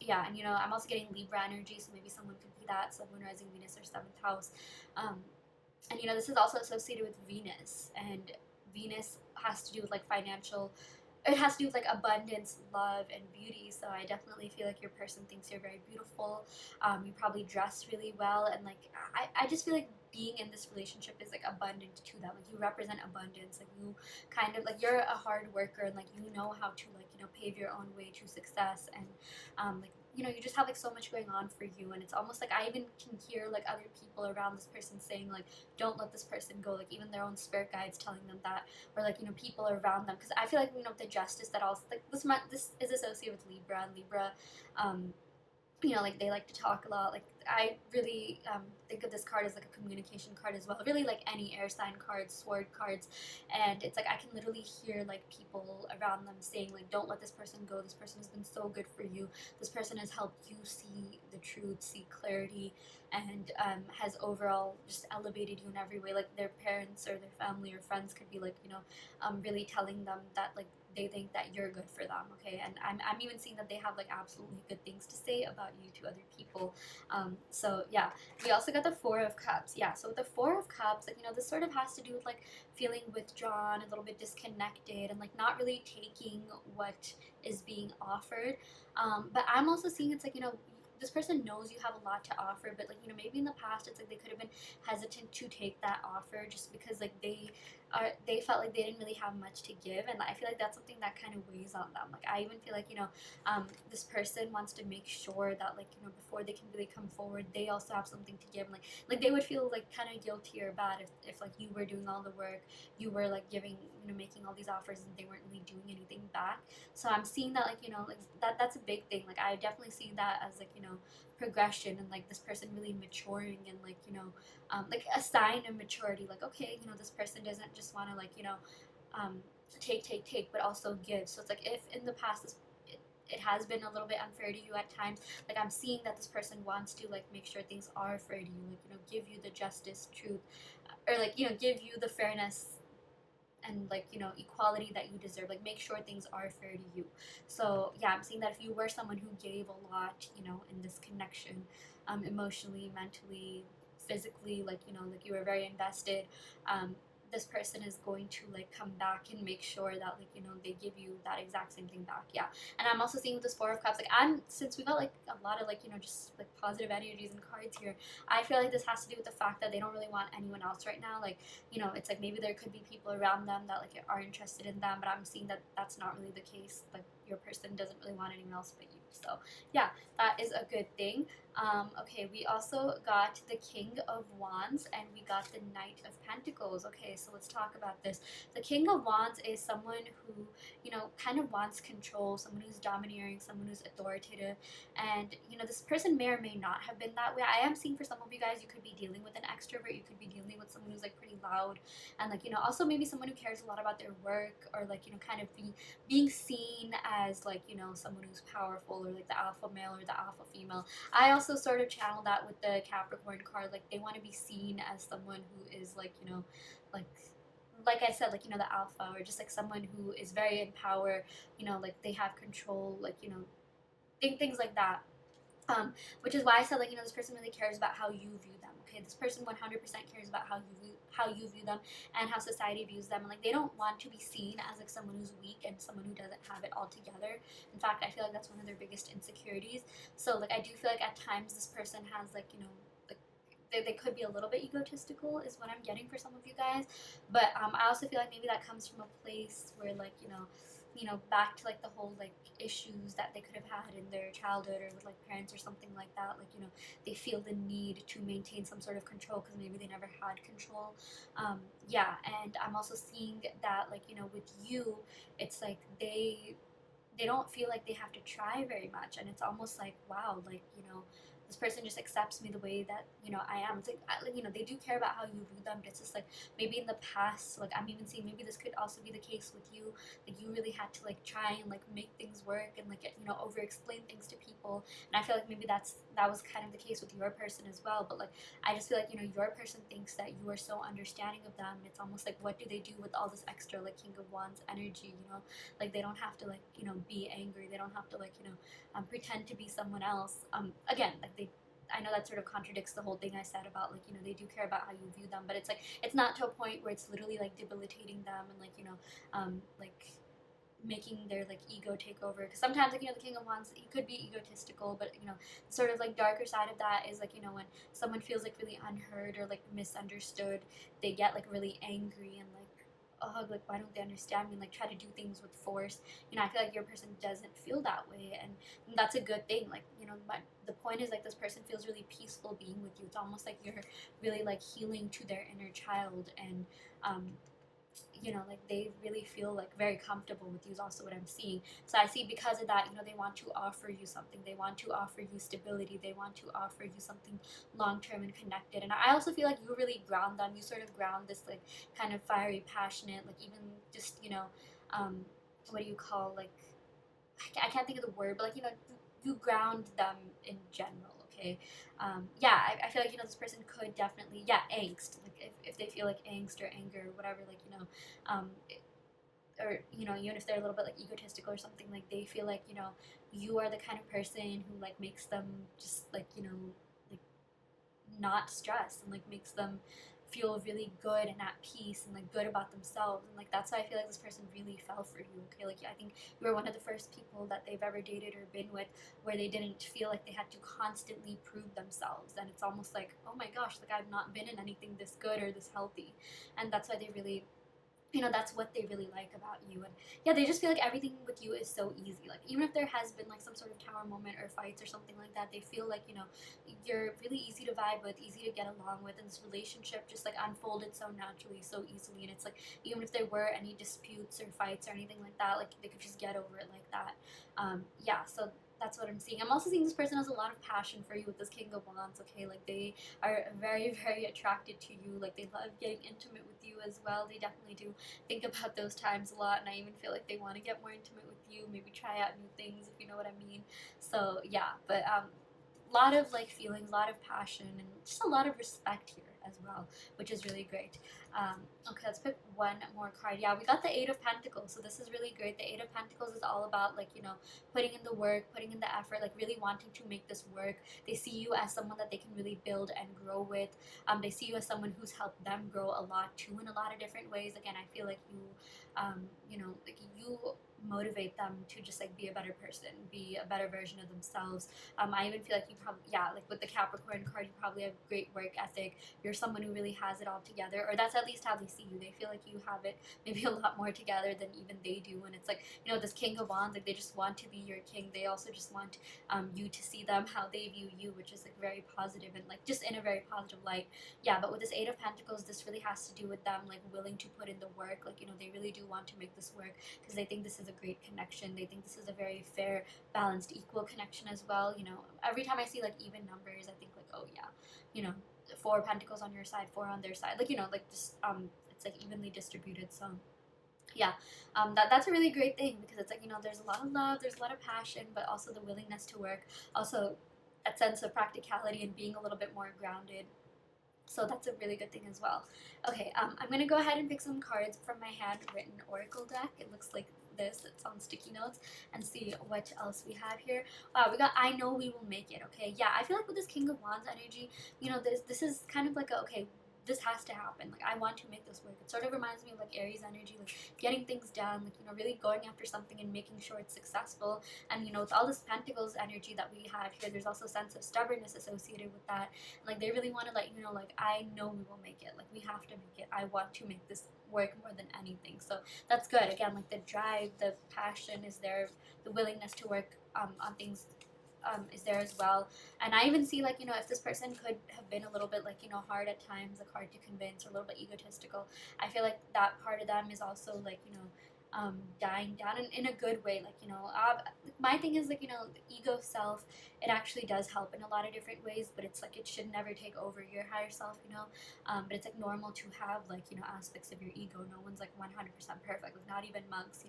Yeah, and you know, I'm also getting Libra energy, so maybe someone could be that Sun, Moon, Rising, Venus, or seventh house. Um, and you know, this is also associated with Venus, and Venus has to do with like financial, it has to do with like abundance, love, and beauty. So I definitely feel like your person thinks you're very beautiful. You probably dress really well, and like I just feel like being in this relationship is like abundant to them. Like you represent abundance. Like you kind of like, you're a hard worker, and like you know how to, like, you know, pave your own way to success, and like, you know, you just have like so much going on for you. And it's almost like I even can hear like other people around this person saying like, don't let this person go, like even their own spirit guides telling them that, or like, you know, people around them. Because I feel like, you know, the Justice, that also like this is associated with Libra, and Libra, you know, like they like to talk a lot. Like I really think of this card as like a communication card as well. Really, like any air sign cards, sword cards, and it's like I can literally hear like people around them saying like, "Don't let this person go. This person has been so good for you. This person has helped you see the truth, see clarity, and has overall just elevated you in every way." Like their parents or their family or friends could be like, you know, really telling them that like they think that you're good for them, okay? And I'm even seeing that they have like absolutely good things to say about you to other people. So yeah, we also got the Four of Cups. Yeah, so with the Four of Cups, like, you know, this sort of has to do with like feeling withdrawn, a little bit disconnected, and like not really taking what is being offered. But I'm also seeing it's like, you know, this person knows you have a lot to offer, but like, you know, maybe in the past it's like they could have been hesitant to take that offer just because like they felt like they didn't really have much to give, and I feel like that's something that kind of weighs on them. Like I even feel like, you know, this person wants to make sure that like, you know, before they can really come forward, they also have something to give. Like they would feel like kind of guilty or bad if like you were doing all the work, you were like giving, you know, making all these offers and they weren't really doing anything back. So I'm seeing that like, you know, like that's a big thing. Like I definitely see that as like, you know, progression and like this person really maturing and like, you know, like a sign of maturity. Like okay, you know, this person doesn't just want to like, you know, um, take, but also give. So it's like if in the past it has been a little bit unfair to you at times, like I'm seeing that this person wants to like make sure things are fair to you, like, you know, give you the justice, truth, or like, you know, give you the fairness and like, you know, equality that you deserve, like make sure things are fair to you. So yeah, I'm seeing that if you were someone who gave a lot, you know, in this connection, emotionally, mentally, physically, like, you know, like you were very invested, this person is going to like come back and make sure that like, you know, they give you that exact same thing back. Yeah. And I'm also seeing with this Four of Cups, like since we got like a lot of like, you know, just like positive energies and cards here, I feel like this has to do with the fact that they don't really want anyone else right now. Like, you know, it's like maybe there could be people around them that like are interested in them, but I'm seeing that that's not really the case. Like your person doesn't really want anyone else but you. So yeah, that is a good thing. Okay, we also got the King of Wands and we got the Knight of Pentacles. Okay, so let's talk about this. The King of Wands is someone who, you know, kind of wants control, someone who's domineering, someone who's authoritative, and you know, this person may or may not have been that way. I am seeing for some of you guys, you could be dealing with an extrovert, you could be dealing with someone who's like pretty loud, and like, you know, also maybe someone who cares a lot about their work, or like, you know, kind of being seen as like, you know, someone who's powerful, or like the alpha male or the alpha female. I also sort of channel that with the Capricorn card. Like they want to be seen as someone who is like, you know, like like I said, like, you know, the alpha, or just like someone who is very in power, you know, like they have control, like, you know, things like that. Which is why I said, like, you know, this person really cares about how you view them. Okay, this person 100% cares about how you view them and how society views them, and like they don't want to be seen as like someone who's weak and someone who doesn't have it all together. In fact, I feel like that's one of their biggest insecurities. So like I do feel like at times this person has like, you know, like they could be a little bit egotistical is what I'm getting for some of you guys. But I also feel like maybe that comes from a place where like, you know, back to like the whole like issues that they could have had in their childhood or with like parents or something like that. Like, you know, they feel the need to maintain some sort of control because maybe they never had control. Yeah, and I'm also seeing that like, you know, with you, it's like they don't feel like they have to try very much, and it's almost like, wow, like, you know, this person just accepts me the way that, you know, I am. It's like, you know, they do care about how you view them, but it's just like maybe in the past, like I'm even seeing maybe this could also be the case with you. Like you really had to like try and like make things work and like, you know, over explain things to people, and I feel like maybe that was kind of the case with your person as well. But like I just feel like, you know, your person thinks that you are so understanding of them. It's almost like, what do they do with all this extra like King of Wands energy, you know? Like they don't have to like, you know, be angry, they don't have to like, you know, pretend to be someone else. Again, like I know that sort of contradicts the whole thing I said about like, you know, they do care about how you view them, but it's like it's not to a point where it's literally like debilitating them and like, you know, like making their like ego take over. Because sometimes like, you know, the King of Wands, he could be egotistical, but you know, the sort of like darker side of that is like, you know, when someone feels like really unheard or like misunderstood, they get like really angry and like, oh, like why don't they understand me, and like try to do things with force. You know, I feel like your person doesn't feel that way, and that's a good thing. Like, you know, the point is like this person feels really peaceful being with you. It's almost like you're really like healing to their inner child, and you know, like they really feel like very comfortable with you is also what I'm seeing. So I see because of that, you know, they want to offer you something, they want to offer you stability, they want to offer you something long-term and connected. And I also feel like you really ground them, you sort of ground this like kind of fiery, passionate, like even just, you know, what do you call, like, I can't think of the word, but like, you know, you ground them in general. Okay. Yeah, I feel like, you know, this person could definitely, yeah, angst, like if they feel like angst or anger or whatever, like, you know, or, you know, even if they're a little bit like egotistical or something, like they feel like, you know, you are the kind of person who like makes them just like, you know, like not stress, and like makes them feel really good and at peace and like good about themselves, and like that's why I feel like this person really fell for you. Okay, like I think you were one of the first people that they've ever dated or been with where they didn't feel like they had to constantly prove themselves, and it's almost like, oh my gosh, like I've not been in anything this good or this healthy, and that's why they really, that's what they really like about you. And yeah, they just feel like everything with you is so easy. Like even if there has been like some sort of tower moment or fights or something like that, they feel like, you're really easy to vibe with, easy to get along with, and this relationship just like unfolded so naturally, so easily. And it's like even if there were any disputes or fights or anything like that, like they could just get over it like that. Yeah, so that's what I'm seeing. I'm also seeing this person has a lot of passion for you with this King of Wands, okay? Like they are very, very attracted to you. Like they love getting intimate with you as well. They definitely do think about those times a lot, and I even feel like they want to get more intimate with you, maybe try out new things, if you know what I mean. So yeah, but a lot of like feelings, a lot of passion, and just a lot of respect here as well, which is really great. Okay, let's pick one more card. Yeah, we got the Eight of Pentacles, so this is really great. The Eight of Pentacles is all about like, putting in the work, putting in the effort, like really wanting to make this work. They see you as someone that they can really build and grow with. They see you as someone who's helped them grow a lot too, in a lot of different ways. Again, I feel like like you motivate them to just like be a better person, be a better version of themselves. I even feel like you probably, yeah, like with the Capricorn card, you probably have great work ethic. You're someone who really has it all together, or that's at least how they see you. They feel like you have it maybe a lot more together than even they do. And it's like, this King of Wands, like they just want to be your king. They also just want you to see them how they view you, which is like very positive and like just in a very positive light. Yeah, but with this Eight of Pentacles, this really has to do with them like willing to put in the work. Like, they really do want to make this work because they think this is a great connection. They think this is a very fair, balanced, equal connection as well. Every time I see like even numbers, I think like, oh yeah, 4 pentacles on your side, 4 on their side, like, like just it's like evenly distributed. So yeah, that's a really great thing because it's like, there's a lot of love, there's a lot of passion, but also the willingness to work, also that sense of practicality and being a little bit more grounded. So that's a really good thing as well. Okay, I'm going to go ahead and pick some cards from my handwritten oracle deck. It looks like this. It's on sticky notes, and see what else we have here. Wow, we got I know we will make it. Okay, yeah, I feel like with this King of Wands energy, this is kind of like a, okay, this has to happen. Like I want to make this work. It sort of reminds me of like Aries energy, like getting things done, like really going after something and making sure it's successful. And with all this Pentacles energy that we have here, there's also a sense of stubbornness associated with that. And, like they really want to let you know, like I know we will make it. Like we have to make it. I want to make this work more than anything. So that's good. Again, like the drive, the passion is there, the willingness to work on things is there as well. And I even see like, if this person could have been a little bit like, hard at times, like hard to convince, or a little bit egotistical, I feel like that part of them is also like, dying down in a good way. Like, my thing is like, the ego self, it actually does help in a lot of different ways, but it's like it should never take over your higher self, but it's like normal to have like, aspects of your ego. No one's like 100% perfect, like not even monks,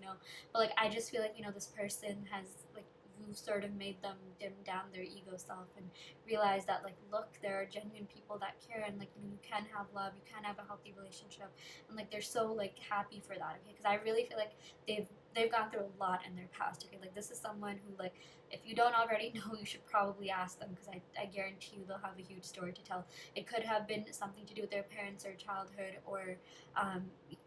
but like I just feel like, this person has like, you sort of made them dim down their ego self and realize that like, look, there are genuine people that care, and like, you can have love, you can have a healthy relationship, and like they're so like happy for that. Okay, because I really feel like they've gone through a lot in their past. Okay, like this is someone who, like, if you don't already know, you should probably ask them, because I guarantee you they'll have a huge story to tell. It could have been something to do with their parents or childhood, or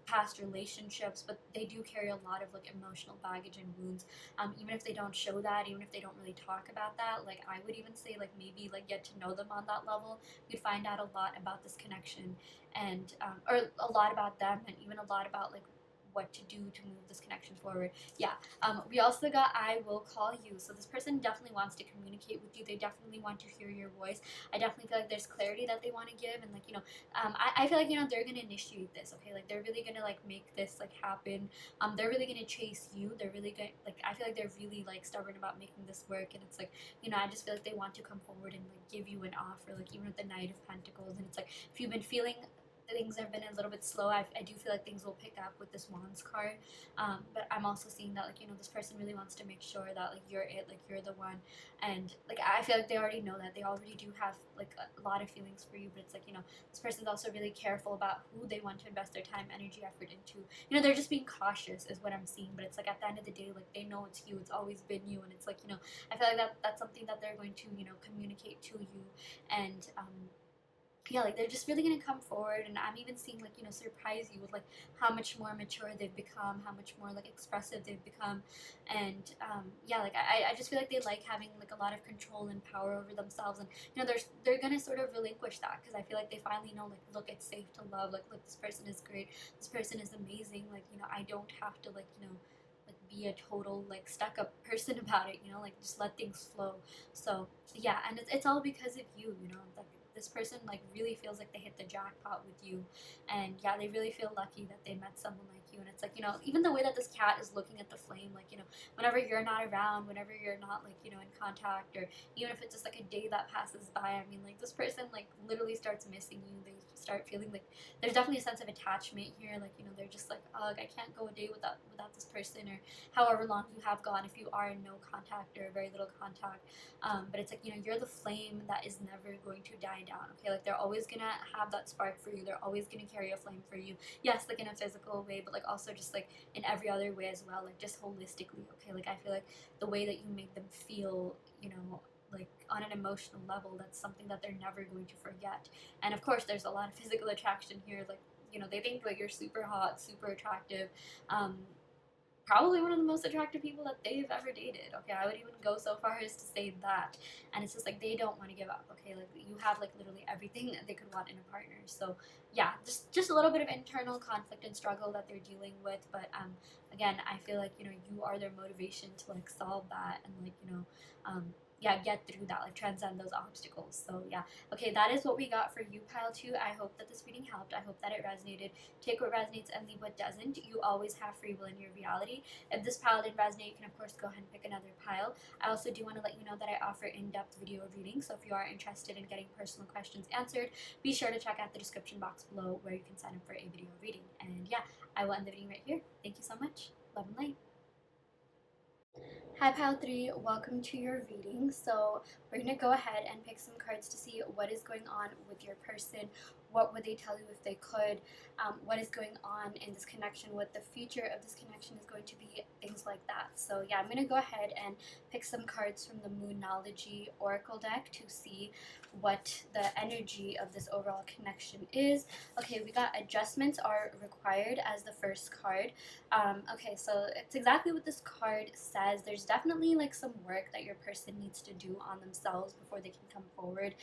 past relationships, but they do carry a lot of like emotional baggage and wounds. Even if they don't show that, even if they don't really talk about that, like I would even say like maybe like get to know them on that level. You'd find out a lot about this connection, and or a lot about them, and even a lot about like what to do to move this connection forward. Yeah. We also got I will call you. So this person definitely wants to communicate with you. They definitely want to hear your voice. I definitely feel like there's clarity that they want to give, and like, I feel like, they're gonna initiate this. Okay, like they're really gonna like make this like happen. They're really gonna chase you. They're really good. Like I feel like they're really like stubborn about making this work, and it's like, I just feel like they want to come forward and like give you an offer. Like even with the Knight of Pentacles, and it's like if you've been feeling things have been a little bit slow, I do feel like things will pick up with this Wands card. But I'm also seeing that like, this person really wants to make sure that like you're it, like you're the one. And like I feel like they already know that. They already do have like a lot of feelings for you, but it's like, this person's also really careful about who they want to invest their time, energy, effort into. They're just being cautious is what I'm seeing, but it's like at the end of the day, like they know it's you, it's always been you, and it's like, I feel like that's something that they're going to, communicate to you. And yeah, like they're just really gonna come forward, and I'm even seeing like, surprise you with like how much more mature they've become, how much more like expressive they've become. And yeah, like I just feel like they like having like a lot of control and power over themselves, and they're gonna sort of relinquish that, because I feel like they finally know, like, look, it's safe to love, like, look, this person is great, this person is amazing, like, I don't have to, like, like, be a total like stuck up person about it, like, just let things flow. So yeah, and it's all because of you, like, this person like really feels like they hit the jackpot with you. And yeah, they really feel lucky that they met someone like you. And it's like, even the way that this cat is looking at the flame, like, whenever you're not around, whenever you're not, like, in contact, or even if it's just like a day that passes by, I mean, like, this person like literally starts missing you. They start feeling like there's definitely a sense of attachment here, like, they're just like, ugh, I can't go a day without this person, or however long you have gone, if you are in no contact or very little contact. But it's like, you're the flame that is never going to die down, okay? Like, they're always gonna have that spark for you, they're always gonna carry a flame for you, yes, like in a physical way, but like also just like in every other way as well, like just holistically, okay? Like, I feel like the way that you make them feel, like on an emotional level, that's something that they're never going to forget. And of course there's a lot of physical attraction here, like, they think like you're super hot, super attractive, um, probably one of the most attractive people that they've ever dated, okay? I would even go so far as to say that. And it's just like they don't want to give up, okay? Like, you have like literally everything that they could want in a partner. So yeah, just a little bit of internal conflict and struggle that they're dealing with, but again, I feel like, you are their motivation to like solve that, and like, yeah, get through that, like transcend those obstacles. So yeah, okay, that is what we got for you, pile 2. I hope that this reading helped, I hope that it resonated. Take what resonates and leave what doesn't. You always have free will in your reality. If this pile didn't resonate, you can of course go ahead and pick another pile. I also do want to let you know that I offer in-depth video readings, so if you are interested in getting personal questions answered, be sure to check out the description box below where you can sign up for a video reading. And yeah, I will end the video right here. Thank you so much. Love and light. Hi Pile 3, welcome to your reading. So we're going to go ahead and pick some cards to see what is going on with your person. What would they tell you if they could? What is going on in this connection? What the future of this connection is going to be? Things like that. So yeah, I'm going to go ahead and pick some cards from the Moonology Oracle deck to see what the energy of this overall connection is. Okay, we got adjustments are required as the first card. Okay, so it's exactly what this card says. There's definitely like some work that your person needs to do on themselves before they can come forward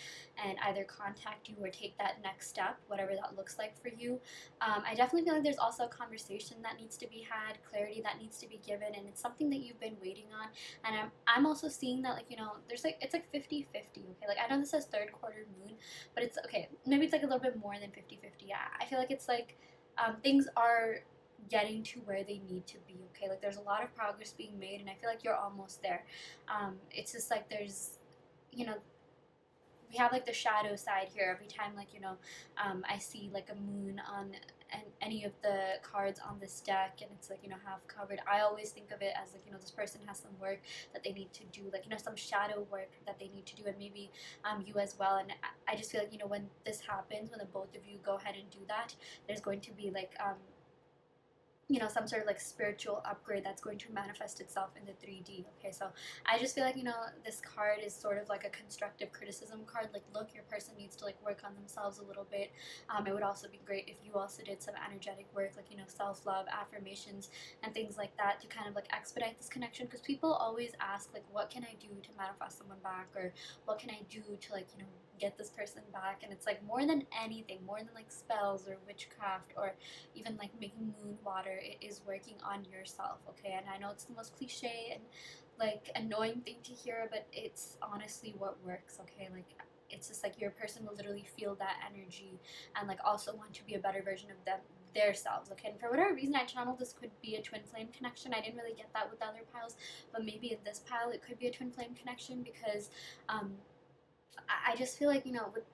and either contact you or take that next step, whatever that looks like for you. I definitely feel like there's also a conversation that needs to be had, clarity that needs to be given, and it's something that you've been waiting on. And I'm also seeing that, like, there's like, it's like 50-50, okay? Like, I know this says third quarter moon, but it's, okay, maybe it's like a little bit more than 50-50. I feel like it's like things are getting to where they need to be, okay? Like, there's a lot of progress being made, and I feel like you're almost there. It's just like there's, we have like the shadow side here every time, like, I see like a moon on any of the cards on this deck, and it's like, half covered. I always think of it as like, this person has some work that they need to do, like, some shadow work that they need to do, and maybe you as well. And I just feel like, when this happens, when the both of you go ahead and do that, there's going to be like some sort of like spiritual upgrade that's going to manifest itself in the 3D. Okay, so I just feel like, this card is sort of like a constructive criticism card. Like, look, your person needs to like work on themselves a little bit. It would also be great if you also did some energetic work, like, self-love, affirmations, and things like that to kind of like expedite this connection. Because people always ask, like, what can I do to manifest someone back, or what can I do to, like, get this person back? And it's like, more than anything, more than like spells or witchcraft or even like making moon water, it is working on yourself, okay? And I know it's the most cliche and like annoying thing to hear, but it's honestly what works, okay? Like, it's just like your person will literally feel that energy and like also want to be a better version of them, their selves, okay? And for whatever reason, I channeled this could be a twin flame connection. I didn't really get that with the other piles, but maybe in this pile it could be a twin flame connection, because I just feel like, with,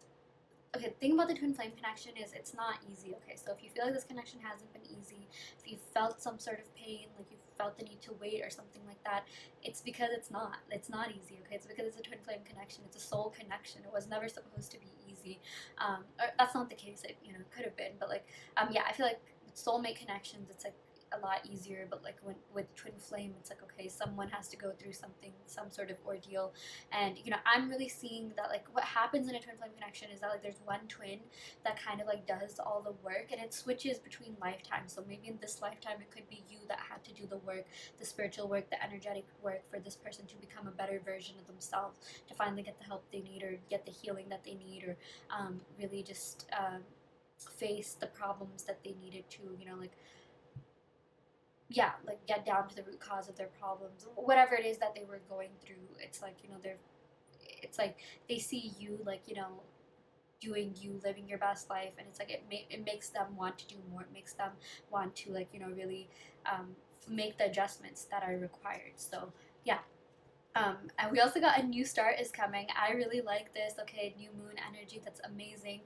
okay, the thing about the twin flame connection is it's not easy, okay? So if you feel like this connection hasn't been easy, if you felt some sort of pain, like you felt the need to wait or something like that, it's because it's not easy, okay? It's because it's a twin flame connection. It's a soul connection. It was never supposed to be easy. Or that's not the case. It, could have been, but like, yeah, I feel like soulmate connections, it's like a lot easier. But like when with twin flame, it's like, okay, someone has to go through something, some sort of ordeal. And I'm really seeing that like what happens in a twin flame connection is that like there's one twin that kind of like does all the work, and it switches between lifetimes. So maybe in this lifetime it could be you that had to do the work, the spiritual work, the energetic work, for this person to become a better version of themselves, to finally get the help they need, or get the healing that they need, or really just face the problems that they needed to, like, yeah, like get down to the root cause of their problems, whatever it is that they were going through. It's like, it's like they see you, like, doing you, living your best life, and it's like it makes them want to do more. It makes them want to, like, really make the adjustments that are required. So yeah. And we also got a new start is coming. I really like this. Okay, new moon energy. That's amazing.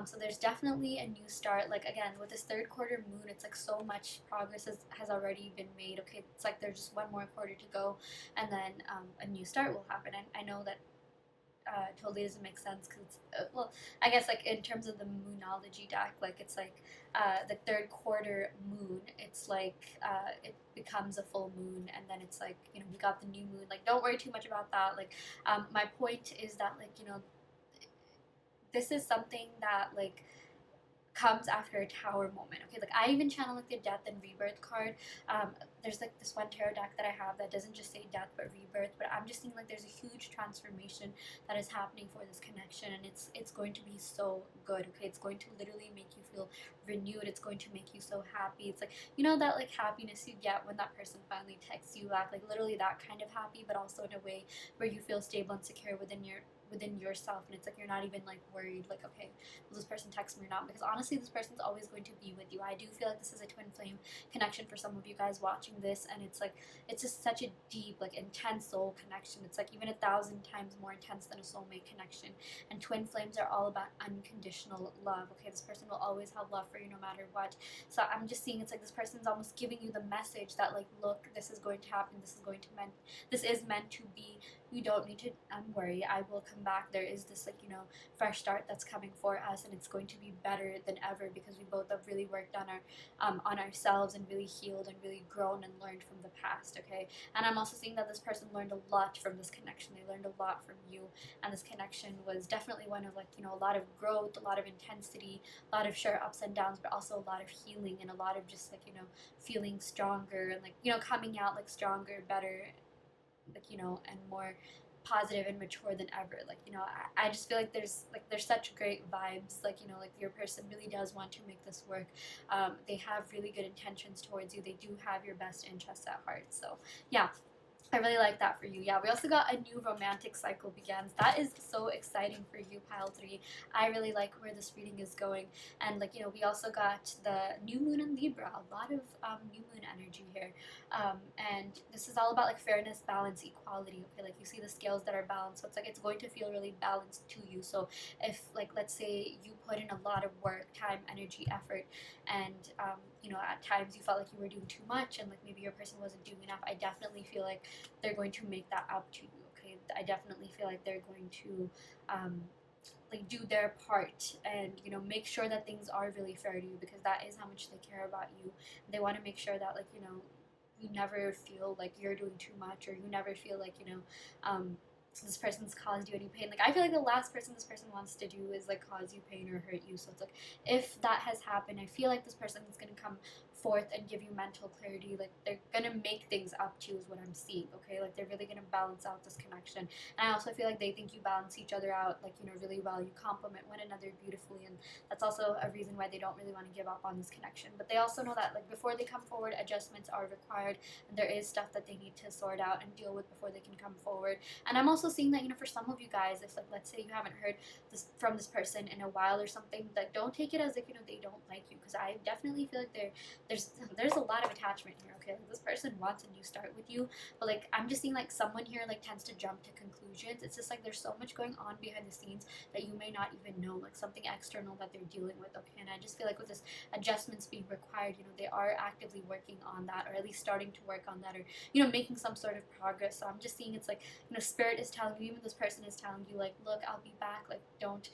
So there's definitely a new start. Like, again, with this third quarter moon, it's like so much progress has already been made. Okay, it's like there's just one more quarter to go, and then a new start will happen. And I know that totally doesn't make sense because, well, I guess like in terms of the moonology deck, like it's like the third quarter moon, it's like it becomes a full moon, and then it's like, we got the new moon. Like, don't worry too much about that. Like, my point is that, like, this is something that, like, comes after a tower moment. Okay, like I even channel like the death and rebirth card. There's like this one tarot deck that I have that doesn't just say death but rebirth, but I'm just seeing like there's a huge transformation that is happening for this connection, and it's going to be so good. Okay, it's going to literally make you feel renewed. It's going to make you so happy. It's like, that like happiness you get when that person finally texts you back, like literally that kind of happy, but also in a way where you feel stable and secure within yourself, and it's like you're not even like worried, like, okay, will this person text me or not? Because honestly, this person's always going to be with you. I do feel like this is a twin flame connection for some of you guys watching this, and it's like it's just such a deep, like, intense soul connection. It's like even 1,000 times more intense than a soulmate connection. And twin flames are all about unconditional love. Okay, this person will always have love for you no matter what. So I'm just seeing it's like this person's almost giving you the message that, like, look, this is going to happen. This is meant to be. You don't need to worry. I will come back. There is this, like, fresh start that's coming for us, and it's going to be better than ever because we both have really worked on ourselves and really healed and really grown and learned from the past. Okay, and I'm also seeing that this person learned a lot from this connection. They learned a lot from you, and this connection was definitely one of, like, a lot of growth, a lot of intensity, a lot of sure ups and downs, but also a lot of healing and a lot of just, like, feeling stronger and, like, coming out, like, stronger, better, like, and more positive and mature than ever. Like, I just feel like there's such great vibes. Like, like your person really does want to make this work. They have really good intentions towards you. They do have your best interests at heart. So yeah, I really like that for you. Yeah, we also got a new romantic cycle begins. That is so exciting for you, pile 3. I really like where this reading is going. And, like, we also got the new moon in Libra. A lot of new moon energy here. And this is all about, like, fairness, balance, equality. Okay, like, you see the scales that are balanced. So it's like it's going to feel really balanced to you. So if, like, let's say you put in a lot of work, time, energy, effort, and at times you felt like you were doing too much, and, like, maybe your person wasn't doing enough, I definitely feel like they're going to make that up to you. Okay, I definitely feel like they're going to like do their part and make sure that things are really fair to you, because that is how much they care about you. They want to make sure that, like, you never feel like you're doing too much, or you never feel like this person's caused you any pain. Like, I feel like the last person this person wants to do is, like, cause you pain or hurt you. So it's like, if that has happened, I feel like this person is going to come forth and give you mental clarity. Like, they're gonna make things up to you is what I'm seeing. Okay, like, they're really gonna balance out this connection. And I also feel like they think you balance each other out, like, really well. You complement one another beautifully, and that's also a reason why they don't really want to give up on this connection. But they also know that, like, before they come forward, adjustments are required, and there is stuff that they need to sort out and deal with before they can come forward. And I'm also seeing that, for some of you guys, if, like, let's say you haven't heard from this person in a while or something, that don't take it as if they don't like you, because I definitely feel like there's a lot of attachment here. Okay, like, this person wants a new start with you, but, like, I'm just seeing, like, someone here, like, tends to jump to conclusions. It's just like there's so much going on behind the scenes that you may not even know, like something external that they're dealing with. Okay, and I just feel like with this adjustments being required, they are actively working on that, or at least starting to work on that, or making some sort of progress. So I'm just seeing it's like, spirit is telling you, even this person is telling you, like, look, I'll be back. Like, don't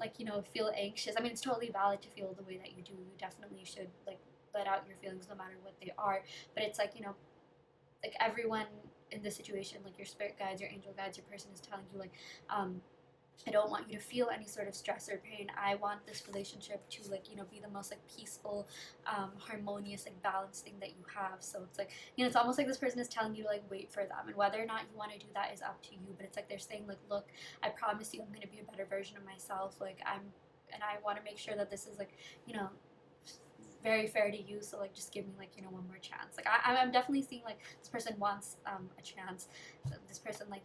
like, feel anxious. I mean, it's totally valid to feel the way that you do. You definitely should, like let out your feelings no matter what they are. But it's like, like everyone in this situation, like your spirit guides, your angel guides, your person is telling you like, I don't want you to feel any sort of stress or pain. I want this relationship to like, be the most like peaceful, harmonious, like balanced thing that you have. So it's like, it's almost like this person is telling you to like wait for them, and whether or not you want to do that is up to you. But it's like they're saying like, look, I promise you I'm going to be a better version of myself. Like and I want to make sure that this is like, very fair to you. So like just give me like, one more chance. Like I'm definitely seeing like this person wants a chance. This person like,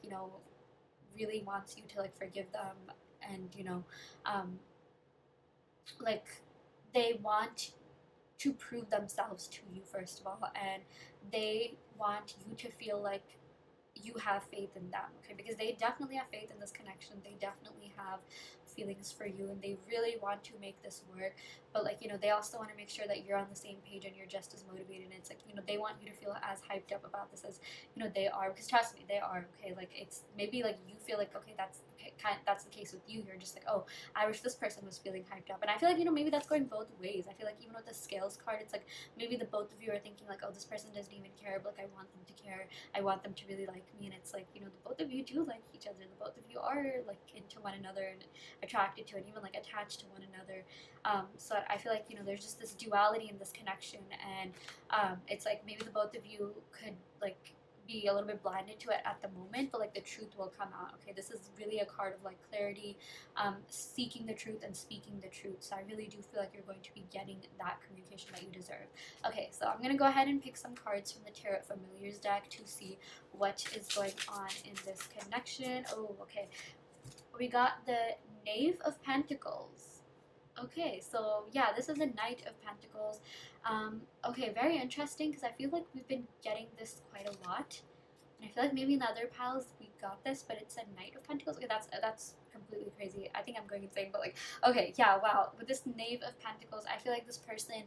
really wants you to like forgive them, and like they want to prove themselves to you first of all, and they want you to feel like you have faith in them, okay? Because they definitely have faith in this connection. They definitely have feelings for you, and they really want to make this work. But like, they also want to make sure that you're on the same page and you're just as motivated. And it's like, they want you to feel as hyped up about this as they are, because trust me, they are, okay? Like it's maybe like you feel like, okay, that's the case with you. You're just like, oh, I wish this person was feeling hyped up. And I feel like maybe that's going both ways. I feel like even with the scales card, it's like maybe the both of you are thinking like, oh, this person doesn't even care, but like I want them to care. I want them to really like me. And it's like, the both of you do like each other. The both of you are like into one another and attracted to and even like attached to one another. So I feel like there's just this duality in this connection, and it's like maybe the both of you could like be a little bit blinded to it at the moment, but like the truth will come out, okay? This is really a card of like clarity, seeking the truth and speaking the truth. So I really do feel like you're going to be getting that communication that you deserve. Okay, so I'm gonna go ahead and pick some cards from the Tarot Familiars deck to see what is going on in this connection. Oh, okay. We got the Knave of Pentacles. Okay, so yeah, this is a Knight of Pentacles. Okay, very interesting, because I feel like we've been getting this quite a lot. And I feel like maybe in the other piles we got this, but it's a Knight of Pentacles. Okay, that's completely crazy. I think I'm going insane, but like, okay, yeah, wow. With this Knave of Pentacles, I feel like this person,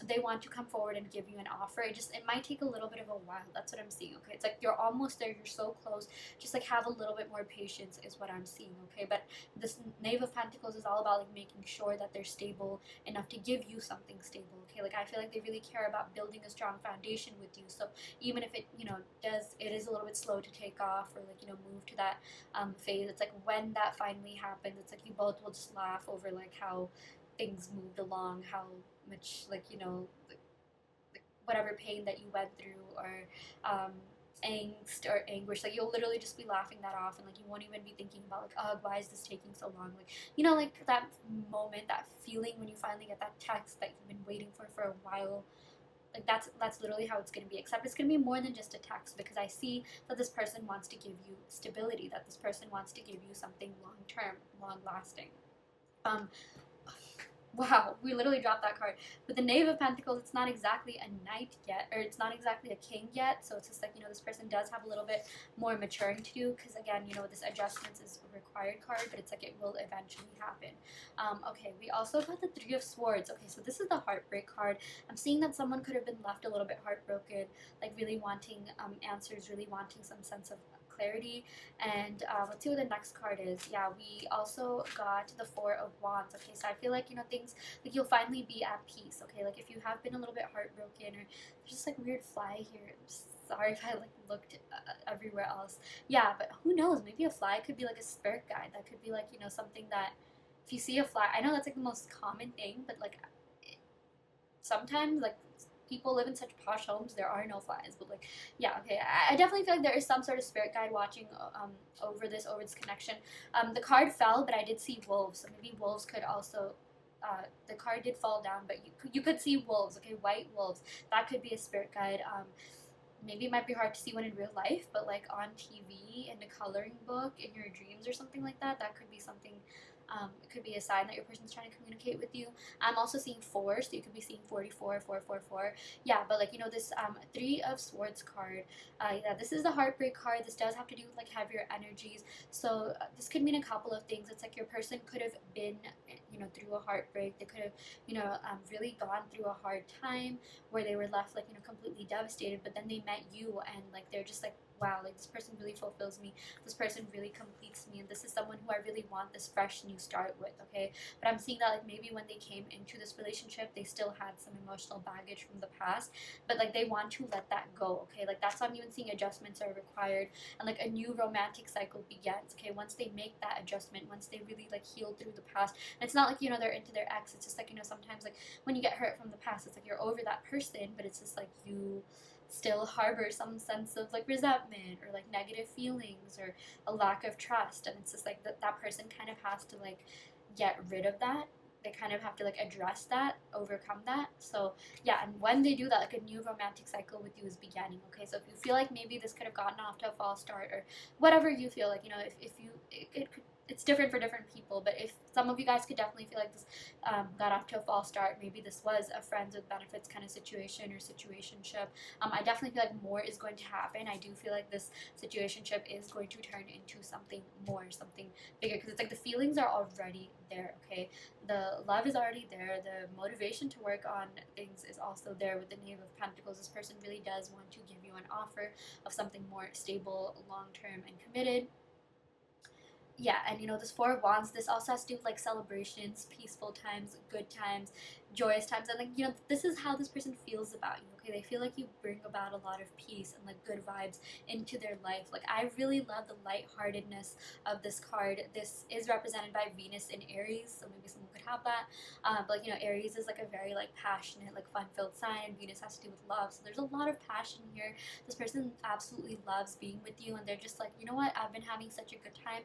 they want to come forward and give you an offer. It might take a little bit of a while. That's what I'm seeing, okay? It's like you're almost there. You're so close. Just like have a little bit more patience is what I'm seeing, okay? But this Knave of Pentacles is all about like making sure that they're stable enough to give you something stable, okay? Like I feel like they really care about building a strong foundation with you. So even if it, it is a little bit slow to take off or like, move to that phase, it's like when that finally happens, it's like you both will just laugh over like how things moved along, how much like, whatever pain that you went through, or angst or anguish, like you'll literally just be laughing that off, and like you won't even be thinking about like, oh, why is this taking so long? Like, like that moment, that feeling when you finally get that text that you've been waiting for a while. Like that's literally how it's going to be, except it's going to be more than just a text, because I see that this person wants to give you stability, that this person wants to give you something long term, long lasting. Wow, we literally dropped that card. With the Knave of Pentacles, it's not exactly a knight yet, or it's not exactly a king yet, so it's just like, this person does have a little bit more maturing to do, because again, this adjustments is a required card, but it's like it will eventually happen. Okay, we also got the Three of Swords. Okay, so this is the heartbreak card. I'm seeing that someone could have been left a little bit heartbroken, like really wanting answers, really wanting some sense of clarity. And let's see what the next card is. Yeah, we also got the Four of Wands. Okay, so I feel like things like you'll finally be at peace. Okay, like if you have been a little bit heartbroken, or there's just like weird fly here. I'm just sorry if I like looked everywhere else. Yeah, but who knows? Maybe a fly could be like a spirit guide. That could be like something that if you see a fly, I know that's like the most common thing, but like sometimes like people live in such posh homes, there are no flies. But like, yeah, okay, I definitely feel like there is some sort of spirit guide watching over this connection. The card fell, but I did see wolves, so maybe wolves could also the card did fall down, but you could see wolves, okay, white wolves. That could be a spirit guide. Maybe it might be hard to see one in real life, but like on TV, in a coloring book, in your dreams or something like that, that could be something. It could be a sign that your person's trying to communicate with you. I'm also seeing 4, so you could be seeing 44, 444. Yeah, but like, this Three of Swords card, yeah, this is the heartbreak card. This does have to do with like heavier energies. So this could mean a couple of things. It's like your person could have been, through a heartbreak. They could have, really gone through a hard time where they were left like, completely devastated, but then they met you and like they're just like, wow, like this person really fulfills me, this person really completes me, and this is someone who I really want this fresh new start with, okay? But I'm seeing that like maybe when they came into this relationship, they still had some emotional baggage from the past, but like they want to let that go, okay? Like that's why I'm even seeing adjustments are required, and like a new romantic cycle begins, okay? Once they make that adjustment, once they really like heal through the past. And it's not like, they're into their ex, it's just like, sometimes like when you get hurt from the past, it's like you're over that person, but it's just like you still harbor some sense of like resentment or like negative feelings or a lack of trust, and it's just like that person kind of has to like get rid of that. They kind of have to like address that, overcome that. So yeah, and when they do that, like a new romantic cycle with you is beginning, okay? So if you feel like maybe this could have gotten off to a false start or whatever you feel like, if you it could, it's different for different people, but if some of you guys could definitely feel like this got off to a false start, maybe this was a friends with benefits kind of situation or situationship, I definitely feel like more is going to happen. I do feel like this situationship is going to turn into something more, something bigger, because it's like the feelings are already there, okay? The love is already there, the motivation to work on things is also there with the Knave of Pentacles. This person really does want to give you an offer of something more stable, long-term, and committed. Yeah, and this Four of Wands, this also has to do with like celebrations, peaceful times, good times, joyous times, and like this is how this person feels about you, okay? They feel like you bring about a lot of peace and like good vibes into their life. Like I really love the lightheartedness of this card. This is represented by Venus in Aries, so maybe someone could have that. But Aries is like a very like passionate, like fun-filled sign, and Venus has to do with love, so there's a lot of passion here. This person absolutely loves being with you, and they're just like, you know what, I've been having such a good time,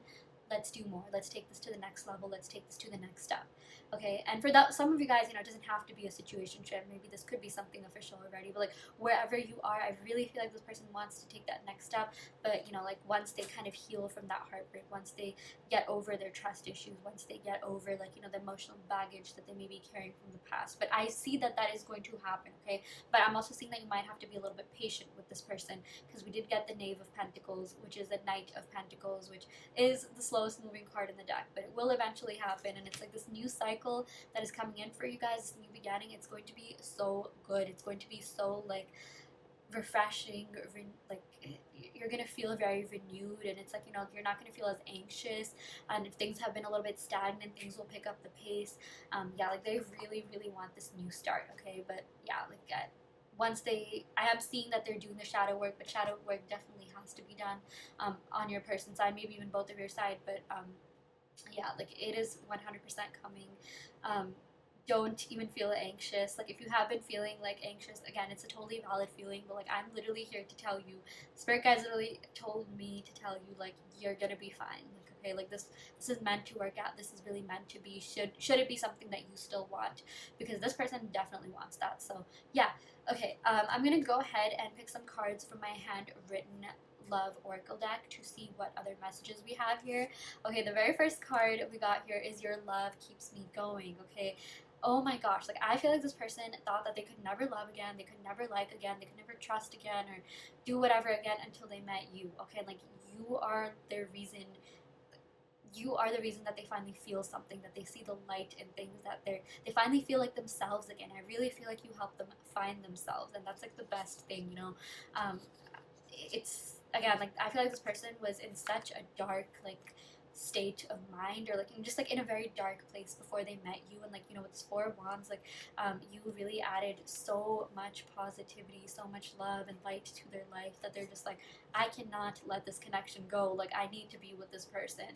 let's do more, let's take this to the next level, let's take this to the next step, okay? And for that, some of you guys, it doesn't have to be a situationship, maybe this could be something official already, but like wherever you are, I really feel like this person wants to take that next step, but like once they kind of heal from that heartbreak, once they get over their trust issues, once they get over like the emotional baggage that they may be carrying from the past. But I see that that is going to happen, okay? But I'm also seeing that you might have to be a little bit patient with this person, because we did get the Knave of Pentacles, which is the Knight of Pentacles, which is the slowest moving card in the deck, but it will eventually happen. And it's like this new cycle that is coming in for you guys, this new beginning. It's going to be so good, it's going to be so like refreshing, like you're gonna feel very renewed, and it's like you're not gonna feel as anxious, and if things have been a little bit stagnant, things will pick up the pace. Yeah, like they really want this new start, okay? But yeah, like once I am seeing that they're doing the shadow work, but shadow work definitely has to be done on your person's side, maybe even both of your side. But yeah, like it is 100% coming. Don't even feel anxious. Like if you have been feeling like anxious, again, it's a totally valid feeling, but like I'm literally here to tell you, spirit guys literally told me to tell you like you're gonna be fine. Like okay, like this is meant to work out, this is really meant to be. Should it be something that you still want, because this person definitely wants that. So yeah, okay, I'm gonna go ahead and pick some cards from my handwritten love oracle deck to see what other messages we have here. Okay, the very first card we got here is Your Love Keeps Me Going, okay? Oh my gosh, like I feel like this person thought that they could never love again, they could never like again, they could never trust again or do whatever again until they met you, okay? Like you are their reason, you are the reason that they finally feel something, that they see the light in things, that they finally feel like themselves again. I really feel like you help them find themselves, and that's like the best thing, it's again like I feel like this person was in such a dark like state of mind, or like just like in a very dark place before they met you, and like with this Four of Wands, like you really added so much positivity, so much love and light to their life, that they're just like, I cannot let this connection go, like I need to be with this person.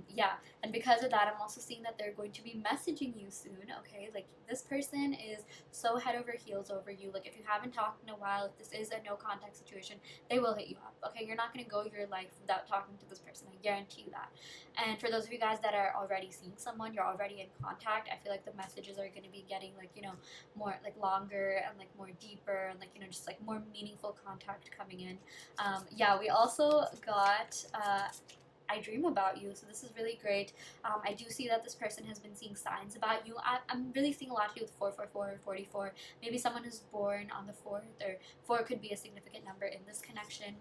Yeah, and because of that, I'm also seeing that they're going to be messaging you soon, okay? Like this person is so head over heels over you. Like if you haven't talked in a while, if this is a no contact situation, they will hit you up, okay? You're not going to go your life without talking to this person, I guarantee you that. And for those of you guys that are already seeing someone, you're already in contact, I feel like the messages are going to be getting like more like longer and like more deeper, and like just like more meaningful contact coming in. Yeah, we also got I dream about you, so this is really great. I do see that this person has been seeing signs about you. I'm really seeing a lot to do with 444 or 44. Maybe someone who's born on the 4th, or 4 could be a significant number in this connection.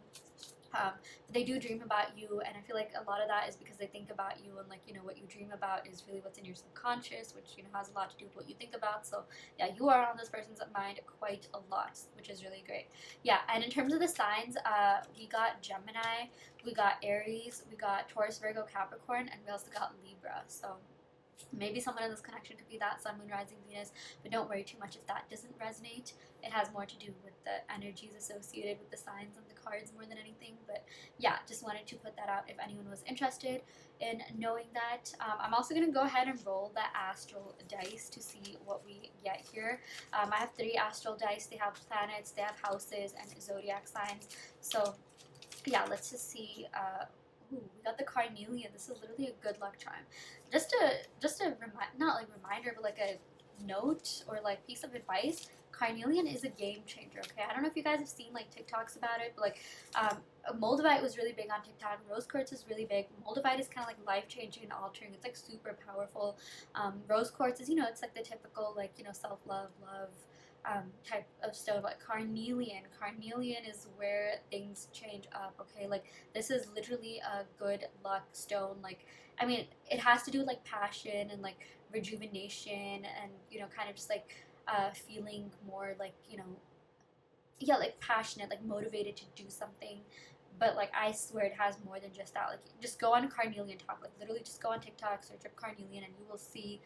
They do dream about you, and I feel like a lot of that is because they think about you, and like, you know, what you dream about is really what's in your subconscious, which, you know, has a lot to do with what you think about. So yeah, you are on this person's mind quite a lot, which is really great. Yeah, and in terms of the signs, we got Gemini, we got Aries, we got Taurus, Virgo, Capricorn, and we also got Libra. So maybe someone in this connection could be that Sun, Moon, Rising, Venus, but don't worry too much if that doesn't resonate. It has more to do with the energies associated with the signs and the cards more than anything. But yeah, just wanted to put that out if anyone was interested in knowing that. I'm also going to go ahead and roll the astral dice to see what we get here. I have 3 astral dice. They have planets, they have houses, and zodiac signs. So yeah, let's just see. Ooh, we got the carnelian. This is literally a good luck charm. Just a not like reminder, but like a note or like piece of advice. Carnelian is a game changer. Okay, I don't know if you guys have seen like TikToks about it, but like Moldavite was really big on TikTok. Rose quartz is really big. Moldavite is kind of like life changing and altering. It's like super powerful. Rose quartz is, you know, it's like the typical like, you know, self love, love. Type of stone, but carnelian is where things change up. Okay, like this is literally a good luck stone. Like, I mean, it has to do with like passion and like rejuvenation and, you know, kind of just like feeling more like, you know, yeah, like passionate, like motivated to do something. But like I swear it has more than just that. Like just go on Carnelian Talk, like literally just go on TikTok, search up Carnelian, and you will see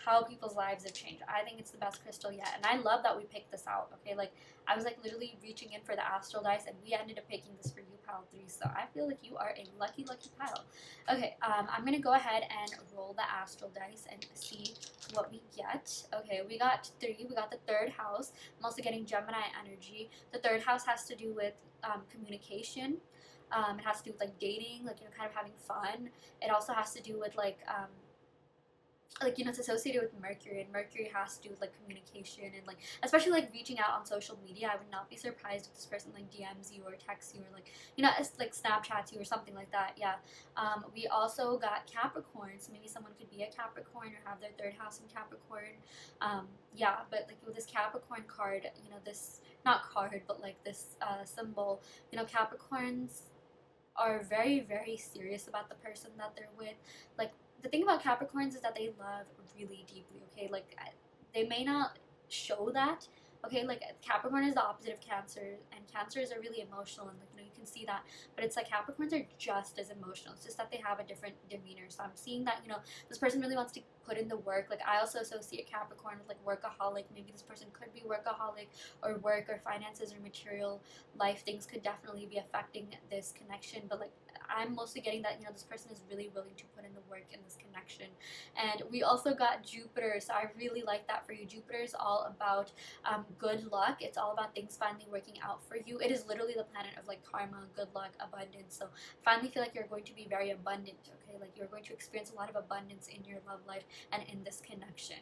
how people's lives have changed. I think it's the best crystal yet, and I love that we picked this out. Okay, like I was like literally reaching in for the astral dice, and we ended up picking this for you, pile 3. So I feel like you are a lucky pile. Okay, I'm gonna go ahead and roll the astral dice and see what we get. Okay, we got 3. We got the 3rd house. I'm also getting Gemini energy. The 3rd house has to do with communication. It has to do with like dating, like, you know, kind of having fun. It also has to do with like, you know, it's associated with Mercury, and Mercury has to do with like communication and like especially like reaching out on social media. I would not be surprised if this person like DMs you or texts you or like, you know, it's like Snapchats you or something like that. Yeah. We also got Capricorn, so maybe someone could be a Capricorn or have their 3rd house in Capricorn. Yeah, but like with this Capricorn card, you know, this not card but like this symbol, you know, Capricorns are very, very serious about the person that they're with. Like the thing about Capricorns is that they love really deeply. Okay, like they may not show that. Okay, like Capricorn is the opposite of Cancer, and Cancers are really emotional, and like, you know, you can see that. But it's like Capricorns are just as emotional. It's just that they have a different demeanor. So I'm seeing that, you know, this person really wants to put in the work. Like I also associate Capricorn with like workaholic. Maybe this person could be workaholic, or work or finances or material life things could definitely be affecting this connection. But like I'm mostly getting that, you know, this person is really willing to put in the work in this connection. And we also got Jupiter, so I really like that for you. Jupiter is all about good luck. It's all about things finally working out for you. It is literally the planet of like karma, good luck, abundance. So finally feel like you're going to be very abundant. Okay, like you're going to experience a lot of abundance in your love life and in this connection.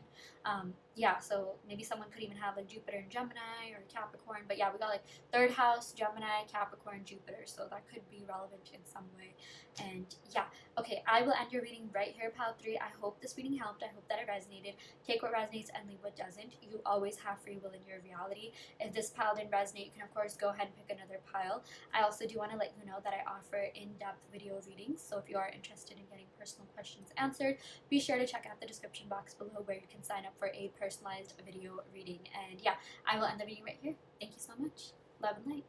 Yeah, so maybe someone could even have like Jupiter in Gemini or Capricorn. But yeah, we got like 3rd house, Gemini, Capricorn, Jupiter. So that could be relevant in some way. And yeah, okay, I will end your reading right here, pile 3. I hope this reading helped. I hope that it resonated. Take what resonates and leave what doesn't. You always have free will in your reality. If this pile didn't resonate, you can of course go ahead and pick another pile. I also do want to let you know that I offer in-depth video readings. So if you are interested in getting personal questions answered, be sure to check out the description box below where you can sign up for a personalized video reading. And yeah, I will end the reading right here. Thank you so much. Love and light.